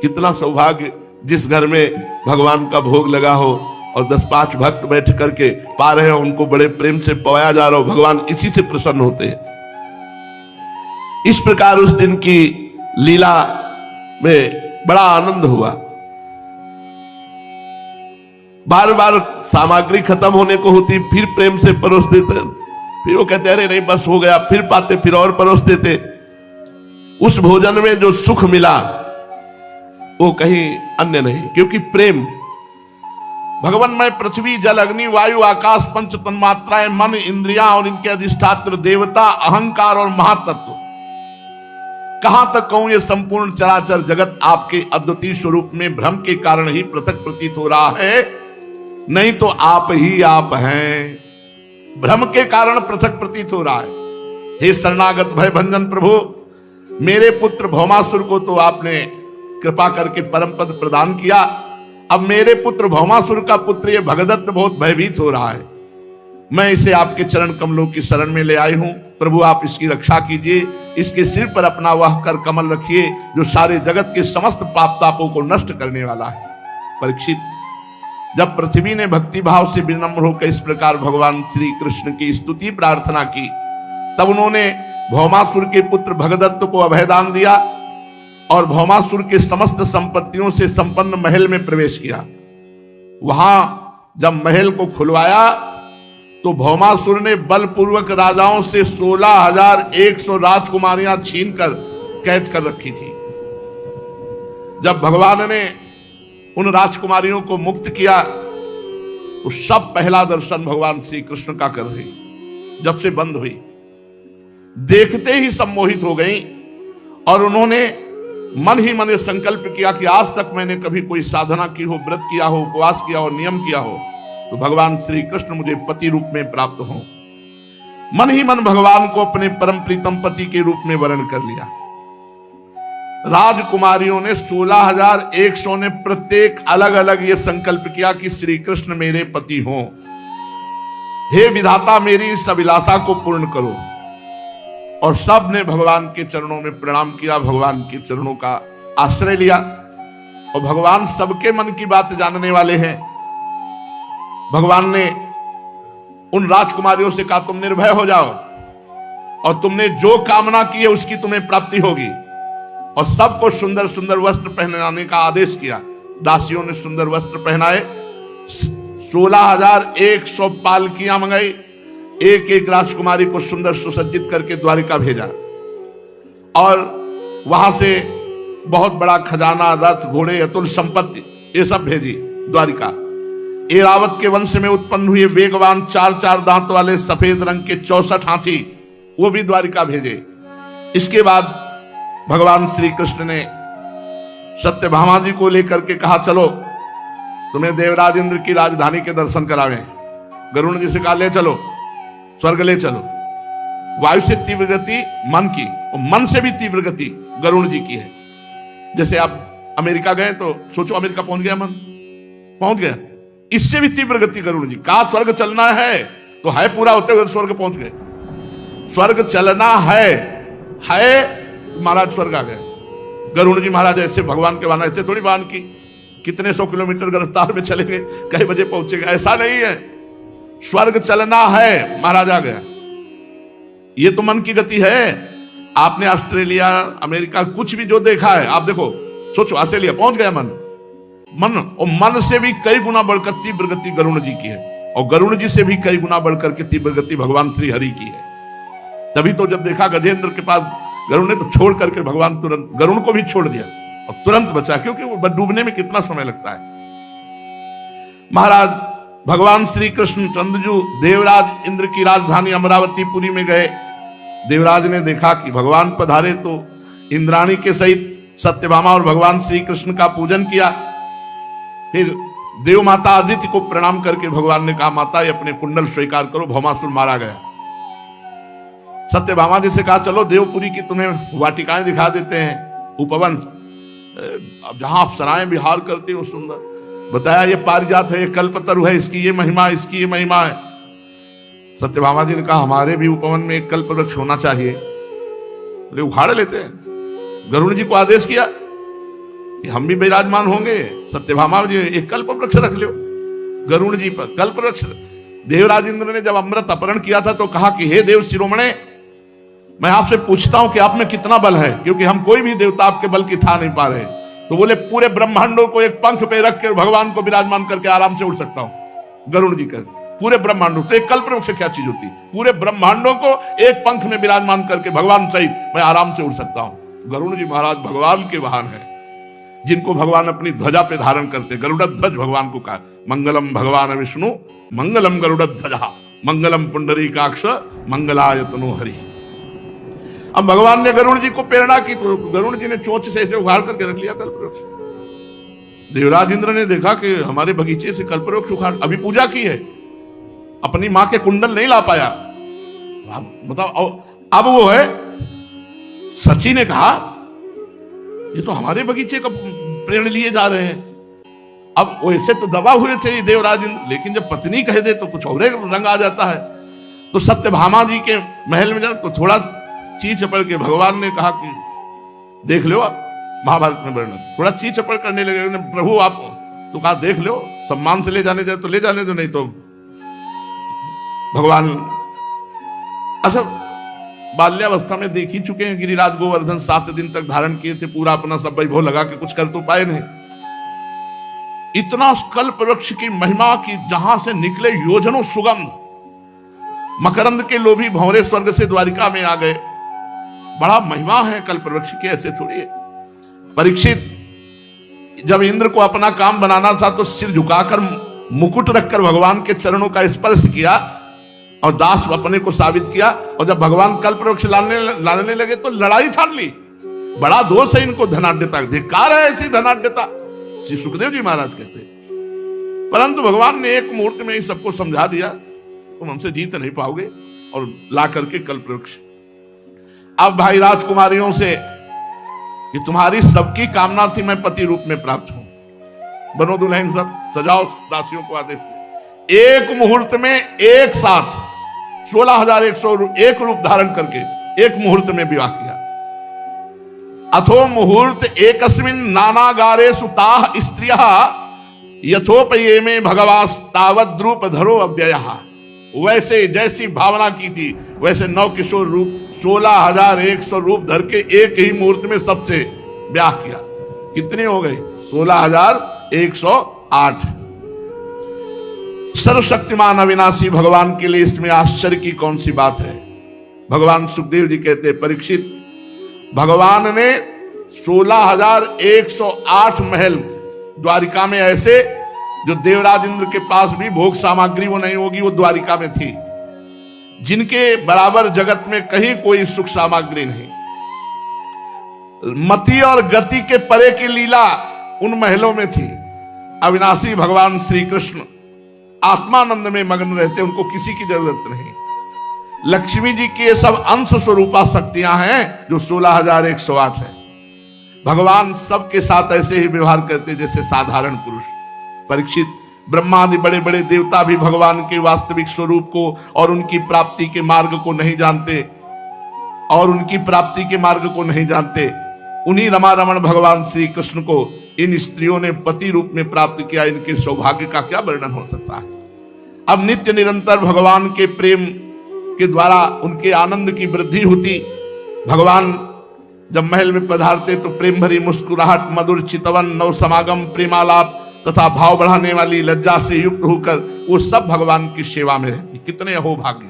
कितना सौभाग्य जिस घर में भगवान का भोग लगा हो और 10-5 भक्त बैठ करके पा रहे हो, उनको बड़े प्रेम से पवाया जा रहा हो। भगवान इसी से प्रसन्न होते हैं। इस प्रकार उस दिन की लीला में बड़ा आनंद हुआ। बार बार सामग्री खत्म होने को होती, फिर प्रेम से परोस देते, फिर वो कहते अरे नहीं बस हो गया, फिर पाते, फिर और परोस देते। उस भोजन में जो सुख मिला वो कहीं अन्य नहीं, क्योंकि प्रेम भगवान में पृथ्वी जल अग्नि वायु आकाश पंच तन्मात्राएं मन इंद्रियां और इनके अधिष्ठात्र देवता अहंकार और महातत्व, कहां तक कहूं ये संपूर्ण चराचर जगत आपके अद्वितीय स्वरूप में भ्रम के कारण ही पृथक प्रतीत हो रहा है, नहीं तो आप ही आप हैं। भ्रम के कारण पृथक प्रतीत हो रहा है। हे शरणागत भय भंजन प्रभु, मेरे पुत्र भौमासुर को तो आपने कृपा करके परम पद प्रदान किया, अब मेरे पुत्र भौमासुर का पुत्र ये भगदत्त बहुत भयभीत हो रहा है, मैं इसे आपके चरण कमलों की शरण में ले आई हूं। प्रभु आप इसकी रक्षा कीजिए, इसके सिर पर अपना वह कर कमल रखिए जो सारे जगत के समस्त पाप तापों को नष्ट करने वाला है। परीक्षित, जब पृथ्वी ने भक्ति भाव से विनम्र होकर इस प्रकार भगवान श्री कृष्ण की स्तुति प्रार्थना की, तब उन्होंने भौमासुर के पुत्र भगदत्त को अभयदान दिया और भौमासुर के समस्त संपत्तियों से संपन्न महल में प्रवेश किया। वहां जब महल को खुलवाया तो भौमासुर ने बलपूर्वक राजाओं से 16,100 राजकुमारियां छीनकर कैद कर रखी थी। जब भगवान ने उन राजकुमारियों को मुक्त किया तो सब पहला दर्शन भगवान श्री कृष्ण का कर रही, जब से बंद हुई, देखते ही सम्मोहित हो गई और उन्होंने मन ही मन संकल्प किया कि आज तक मैंने कभी कोई साधना की हो, व्रत किया हो, उपवास किया हो, नियम किया हो तो भगवान श्री कृष्ण मुझे पति रूप में प्राप्त हो। मन ही मन भगवान को अपने परम प्रीतम पति के रूप में वर्ण कर लिया। राजकुमारियों ने 16,100 ने प्रत्येक अलग अलग ये संकल्प किया कि श्री कृष्ण मेरे पति हों। हे विधाता मेरी इस अभिलाषा को पूर्ण करो। और सब ने भगवान के चरणों में प्रणाम किया, भगवान के चरणों का आश्रय लिया। और भगवान सबके मन की बात जानने वाले हैं। भगवान ने उन राजकुमारियों से कहा तुम निर्भय हो जाओ और तुमने जो कामना की है उसकी तुम्हें प्राप्ति होगी। और सबको सुंदर सुंदर वस्त्र पहनाने का आदेश किया। दासियों ने सुंदर वस्त्र पहनाए, 16,100 पालकियां मंगाई, एक एक राजकुमारी को सुंदर सुसज्जित करके द्वारिका भेजा और वहां से बहुत बड़ा खजाना, रथ, घोड़े, अतुल संपत्ति ये सब भेजी द्वारिका। ऐरावत के वंश में उत्पन्न हुए वेगवान 4-4 दांत वाले सफेद रंग के 64 हाथी वो भी द्वारिका भेजे। इसके बाद भगवान श्री कृष्ण ने सत्यभामा जी को लेकर के कहा चलो तुम्हें देवराज इंद्र की राजधानी के दर्शन करावें। गरुड़ जी से कहा ले चलो, स्वर्ग ले चलो। वायु से तीव्र गति मन की और मन से भी तीव्र गति गरुड़ जी की है। जैसे आप अमेरिका गए तो सोचो अमेरिका पहुंच गया, मन पहुंच गया, इससे भी तीव्र गति गरुड़ जी का। स्वर्ग चलना है तो है पूरा होते हुए स्वर्ग पहुंच गए। स्वर्ग चलना है महाराज स्वर्ग आ गए। गरुड़ जी महाराज ऐसे भगवान के वाहन ऐसे थोड़ी वाहन की कितने 100 किलोमीटर रफ्तार में चलेंगे, कई बजे पहुंचेगा, ऐसा नहीं है। स्वर्ग चलना है, महाराज आ गया। ये तो मन की गति है। आपने ऑस्ट्रेलिया, अमेरिका कुछ भी जो देखा है आप देखो, सोचो ऑस्ट्रेलिया पहुंच गया मन और मन से भी कई गुना बढ़कर तीव्र गति गरुड़ जी की है और गरुड़ जी से भी कई गुना बढ़कर के तीव्र गति भगवान श्री हरि की है। तभी तो जब देखा गजेंद्र के पास गरुड़ ने तो छोड़ करके भगवान तुरंत गरुड़ को भी छोड़ दिया और तुरंत बचा, क्योंकि वो डूबने में कितना समय लगता है। महाराज भगवान श्री कृष्ण चंद्रजू देवराज इंद्र की राजधानी अमरावतीपुरी में गए। देवराज ने देखा कि भगवान पधारे तो इंद्राणी के सहित सत्यभामा और भगवान श्री कृष्ण का पूजन किया। फिर देव माता आदित्य को प्रणाम करके भगवान ने कहा माता ये अपने कुंडल स्वीकार करो, भौमासुर मारा गया। सत्यभामा जी से कहा चलो देवपुरी की तुम्हें वाटिकाएं दिखा देते हैं, उपवन, अब जहां आप सराय विहार करते हो सुंदर। बताया ये पारिजात है, ये कल्पतरु है, इसकी ये महिमा, इसकी ये महिमा है। सत्यभामा जी ने कहा हमारे भी उपवन में एक कल्प वृक्ष होना चाहिए, बोले उखाड़ लेते हैं। गरुड़ जी को आदेश किया कि हम भी विराजमान होंगे। सत्यभामा जी एक कल्प वृक्ष रख लो गरुड़ जी पर, कल्प वृक्ष। देवराज इंद्र ने जब अमृत अपहरण किया था तो कहा कि हे देव शिरोमणे, मैं आपसे पूछता हूं कि आप में कितना बल है, क्योंकि हम कोई भी देवता आपके बल की था नहीं पा रहे। तो बोले पूरे ब्रह्मांडों को एक पंख पे रख कर भगवान को विराजमान करके आराम से उड़ सकता हूं। गरुड़ जी कर पूरे ब्रह्मांडों, तो एक कल्पवृक्ष से क्या चीज होती? पूरे ब्रह्मांडों को एक पंख में विराजमान करके भगवान सहित मैं आराम से उड़ सकता हूं। गरुड़ जी महाराज भगवान के वाहन है, जिनको भगवान अपनी ध्वजा पे धारण करते। गरुड़ध्वज भगवान को कहा। मंगलम भगवान विष्णु मंगलम गरुड़ध्वज मंगलम पुंडरीकाक्ष मंगलायतनो हरि। अब भगवान ने गरुड़ जी को प्रेरणा की तो गरुड़ जी ने चोंच से ऐसे उखाड़ करके रख लिया कल्पवृक्ष। देवराज इंद्र ने देखा कि हमारे बगीचे से कल्पवृक्ष उखाड़, अभी पूजा की है, अपनी मां के कुंडल नहीं ला पाया। बताओ, अब वो है सची ने कहा ये तो हमारे बगीचे का प्रेरण लिए जा रहे हैं। अब वैसे तो दबा हुए थे ये देवराज इंद्र, लेकिन जब पत्नी कह दे तो कुछ और रंग आ जाता है। तो सत्यभामा जी के महल में जाए तो थोड़ा ची चपड़ के भगवान ने कहा कि देख लो, आप महाभारत में वर्णन थोड़ा ची चपड़ करने लगे, प्रभु आप तो कहा देख लो, सम्मान से ले जाने जाए तो ले जाने दो, नहीं तो भगवान। अच्छा, बाल्यावस्था में देख ही चुके हैं गिरिराज गोवर्धन 7 दिन तक धारण किए थे, पूरा अपना सब वैभव लगा के कुछ कर तो पाए नहीं। इतना कल्प वृक्ष की महिमा की जहां से निकले योजनों सुगंध, मकरंद के लोभी भंवरे स्वर्ग से द्वारिका में आ गए। बड़ा महिमा है कल्प वृक्ष की, ऐसे थोड़ी है। परीक्षित जब इंद्र को अपना काम बनाना था तो सिर झुकाकर मुकुट रखकर भगवान के चरणों का स्पर्श किया और दास अपने को साबित किया। और जब भगवान कल्पवृक्ष लाने लगे तो लड़ाई ठान ली। बड़ा दोष है इनको धनाढ्यता, धिक्कार है ऐसी धनाढ्यता, श्री सुखदेव जी महाराज कहते। परंतु भगवान ने एक मुहूर्त में ही सबको समझा दिया, तुम हमसे जीत नहीं पाओगे, और ला करके कल्पवृक्ष। अब भाई राजकुमारियों से कि तुम्हारी सबकी कामना थी मैं पति रूप में प्राप्त हूं, बनो दुल्हन, सब सजाओ, दासियों को आदेश दिया। एक मुहूर्त में एक साथ 16,101 रूप धारण करके एक मुहूर्त में विवाह किया। अथो मुहूर्त एकस्मिन नानागारे सुताः स्त्रियः यथोपये में भगवास तावद रूप धरो अव्ययः। वैसे जैसी भावना की थी वैसे 9 किशोर रूप 16,100 रूप धर के एक ही मुहूर्त में सबसे ब्याह किया। कितने हो गए? 16,108। सर्वशक्तिमान अविनाशी भगवान के लिए इसमें आश्चर्य की कौन सी बात है? भगवान सुखदेव जी कहते, परीक्षित, भगवान ने 16,108 महल द्वारिका में ऐसे जो देवराज इंद्र के पास भी भोग सामग्री वो नहीं होगी, वो द्वारिका में थी, जिनके बराबर जगत में कहीं कोई सुख सामग्री नहीं। मति और गति के परे की लीला उन महलों में थी। अविनाशी भगवान श्री कृष्ण आत्मानंद में मग्न रहते, उनको किसी की जरूरत नहीं। लक्ष्मी जी की ये सब अंश स्वरूपा शक्तियां हैं जो 16,108 है। भगवान सबके साथ ऐसे ही व्यवहार करते जैसे साधारण पुरुष। परीक्षित, ब्रह्मादि बड़े बड़े देवता भी भगवान के वास्तविक स्वरूप को और उनकी प्राप्ति के मार्ग को नहीं जानते, उन्हीं रमा रमण भगवान श्री कृष्ण को इन स्त्रियों ने पति रूप में प्राप्त किया। इनके सौभाग्य का क्या वर्णन हो सकता है? अब नित्य निरंतर भगवान के प्रेम के द्वारा उनके आनंद की वृद्धि होती। भगवान जब महल में पधारते तो प्रेम भरी मुस्कुराहट, मधुर चितवन, नव समागम, प्रेमालाप तथा भाव बढ़ाने वाली लज्जा से युक्त होकर वो सब भगवान की सेवा में रहती। कितने अहोभाग्य!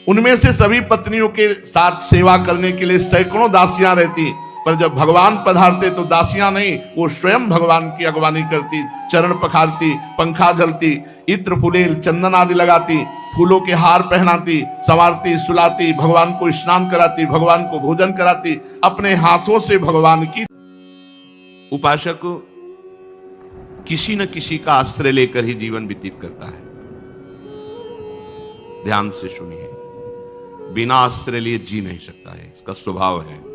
उनमें से सभी पत्नियों के साथ सेवा करने के लिए सैकड़ों दासियां रहती, पर जब भगवान पधारते तो दासियां नहीं, वो स्वयं भगवान की अगवानी करती, चरण पखारती, पंखा झलती, इत्र फुलेल चंदन आदि लगाती, फूलों के हार पहनाती, संवारती, सुलाती, भगवान को स्नान कराती, भगवान को भोजन कराती, अपने हाथों से भगवान की। उपासक किसी न किसी का आश्रय लेकर ही जीवन व्यतीत करता है। ध्यान से सुनिए, बिना आश्रय लिए जी नहीं सकता है, इसका स्वभाव है।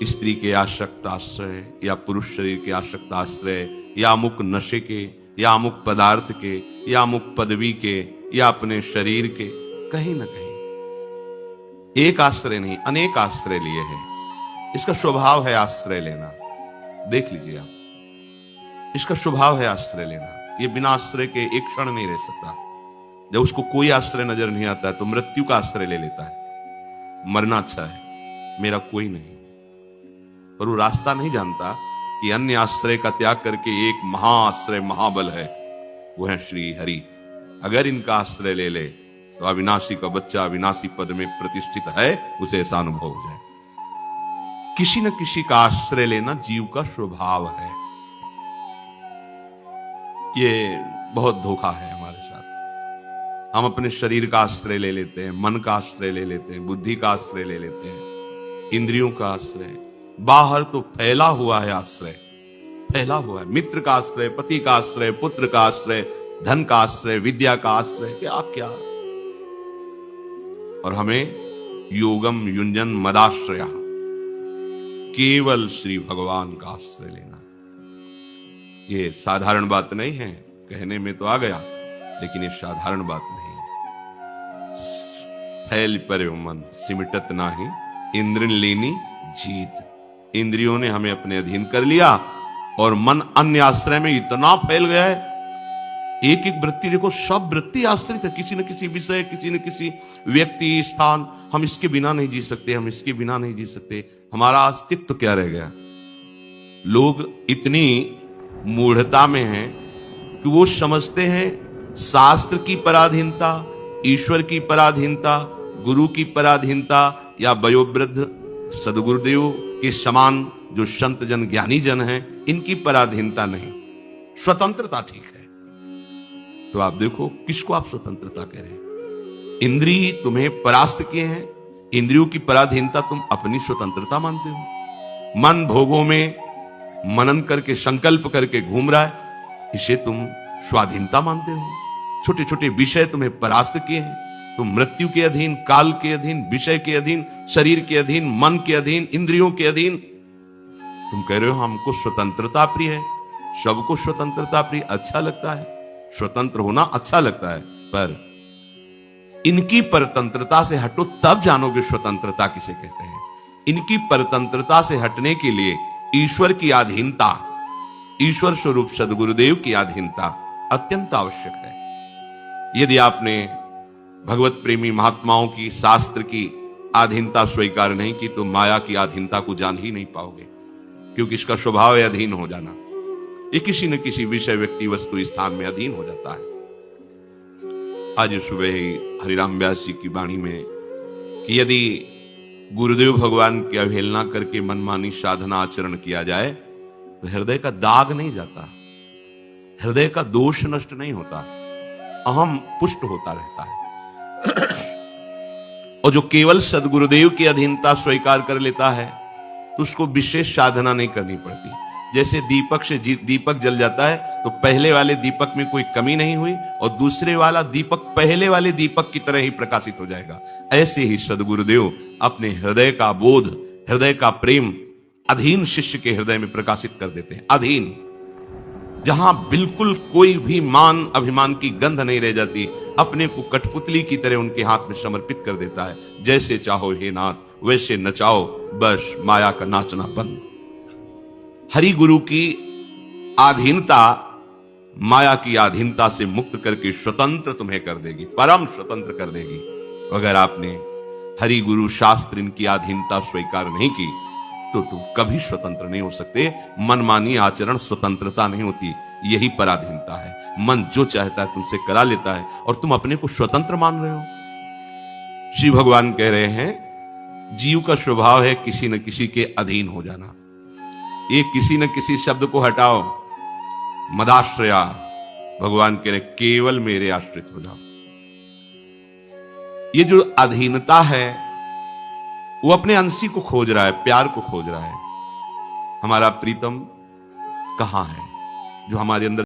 स्त्री के आसक्त आश्रय या पुरुष शरीर के आसक्त आश्रय या अमुक नशे के या अमुक पदार्थ के या अमुक पदवी के या अपने शरीर के, कहीं ना कहीं एक आश्रय नहीं अनेक आश्रय लिए हैं। इसका स्वभाव है आश्रय लेना। देख लीजिए आप, इसका स्वभाव है आश्रय लेना। ये बिना आश्रय के एक क्षण नहीं रह सकता। जब उसको कोई आश्रय नजर नहीं आता है तो मृत्यु का आश्रय ले लेता है। मरना अच्छा है, मेरा कोई नहीं। पर वो रास्ता नहीं जानता कि अन्य आश्रय का त्याग करके एक महाआश्रय महाबल है, वो है श्री हरि। अगर इनका आश्रय ले ले तो अविनाशी का बच्चा अविनाशी पद में प्रतिष्ठित है, उसे ऐसा अनुभव हो जाए। किसी न किसी का आश्रय लेना जीव का स्वभाव है। ये बहुत धोखा है हमारे साथ। हम अपने शरीर का आश्रय ले लेते हैं, मन का आश्रय ले लेते हैं, बुद्धि का आश्रय ले लेते हैं, इंद्रियों का आश्रय। बाहर तो फैला हुआ है आश्रय, फैला हुआ है। मित्र का आश्रय, पति का आश्रय, पुत्र का आश्रय, धन का आश्रय, विद्या का आश्रय, क्या क्या। और हमें योगम युंजन मदाश्रया, केवल श्री भगवान का आश्रय लेना। ये साधारण बात नहीं है, कहने में तो आ गया, लेकिन ये साधारण बात नहीं है। फैल पर मन सिमटत नाही, इंद्र लेनी जीत। इंद्रियों ने हमें अपने अधीन कर लिया और मन अन्य आश्रय में इतना फैल गया है। एक एक वृत्ति देखो, सब वृत्ति आश्रित है किसी न किसी विषय, किसी न किसी व्यक्ति, स्थान। हम इसके बिना नहीं जी सकते, हम इसके बिना नहीं जी सकते। हमारा अस्तित्व क्या रह गया? लोग इतनी मूढ़ता में हैं कि वो समझते हैं शास्त्र की पराधीनता, ईश्वर की पराधीनता, गुरु की पराधीनता या वयोवृद्ध सदगुरुदेव के समान जो संत जन ज्ञानी जन हैं, इनकी पराधीनता नहीं, स्वतंत्रता ठीक है। तो आप देखो किसको आप स्वतंत्रता कह रहे हैं? इंद्रिय तुम्हें परास्त किए हैं, इंद्रियों की पराधीनता तुम अपनी स्वतंत्रता मानते हो। मन भोगों में मनन करके संकल्प करके घूम रहा है, इसे तुम स्वाधीनता मानते हो। छोटे छोटे विषय तुम्हें परास्त किए हैं, तुम मृत्यु के अधीन, काल के अधीन, विषय के अधीन, शरीर के अधीन, मन के अधीन, इंद्रियों के अधीन। तुम कह रहे हो हमको स्वतंत्रता प्रिय है। सबको स्वतंत्रता प्रिय अच्छा लगता है, स्वतंत्र होना अच्छा लगता है, पर इनकी परतंत्रता से हटो तब जानोगे स्वतंत्रता किसे कहते हैं। इनकी परतंत्रता से हटने के लिए ईश्वर की अधीनता, ईश्वर स्वरूप सदगुरुदेव की अधीनता अत्यंत आवश्यक है। यदि आपने भगवत प्रेमी महात्माओं की, शास्त्र की अधीनता स्वीकार नहीं की तो माया की अधीनता को जान ही नहीं पाओगे, क्योंकि इसका स्वभाव है अधीन हो जाना। ये किसी न किसी विषय, व्यक्ति, वस्तु, स्थान में अधीन हो जाता है। आज सुबह ही हरिराम व्यास जी की वाणी में कि यदि गुरुदेव भगवान की अवहेलना करके मनमानी साधना आचरण किया जाए तो हृदय का दाग नहीं जाता, हृदय का दोष नष्ट नहीं होता, अहम पुष्ट होता रहता है। और जो केवल सदगुरुदेव की अधीनता स्वीकार कर लेता है तो उसको विशेष साधना नहीं करनी पड़ती। जैसे दीपक से दीपक जल जाता है तो पहले वाले दीपक में कोई कमी नहीं हुई और दूसरे वाला दीपक पहले वाले दीपक की तरह ही प्रकाशित हो जाएगा। ऐसे ही सदगुरुदेव अपने हृदय का बोध, हृदय का प्रेम अधीन शिष्य के हृदय में प्रकाशित कर देते हैं। अधीन, जहां बिल्कुल कोई भी मान अभिमान की गंध नहीं रह जाती, अपने को कठपुतली की तरह उनके हाथ में समर्पित कर देता है। जैसे चाहो हे नाथ वैसे नचाओ, बस माया का नाचना बंद। हरि गुरु की आधीनता माया की आधीनता से मुक्त करके स्वतंत्र तुम्हें कर देगी, परम स्वतंत्र कर देगी। अगर आपने हरि गुरु शास्त्र इनकी आधीनता स्वीकार नहीं की तो तुम कभी स्वतंत्र नहीं हो सकते। मनमानी आचरण स्वतंत्रता नहीं होती, यही पराधीनता है। मन जो चाहता है तुमसे करा लेता है और तुम अपने को स्वतंत्र मान रहे हो। श्री भगवान कह रहे हैं जीव का स्वभाव है किसी न किसी के अधीन हो जाना। ये किसी न किसी शब्द को हटाओ, मदाश्रया, भगवान कह रहे केवल मेरे आश्रित हो जाओ। ये जो अधीनता है वो अपने अंशी को खोज रहा है, प्यार को खोज रहा है। हमारा प्रीतम कहां है जो हमारे अंदर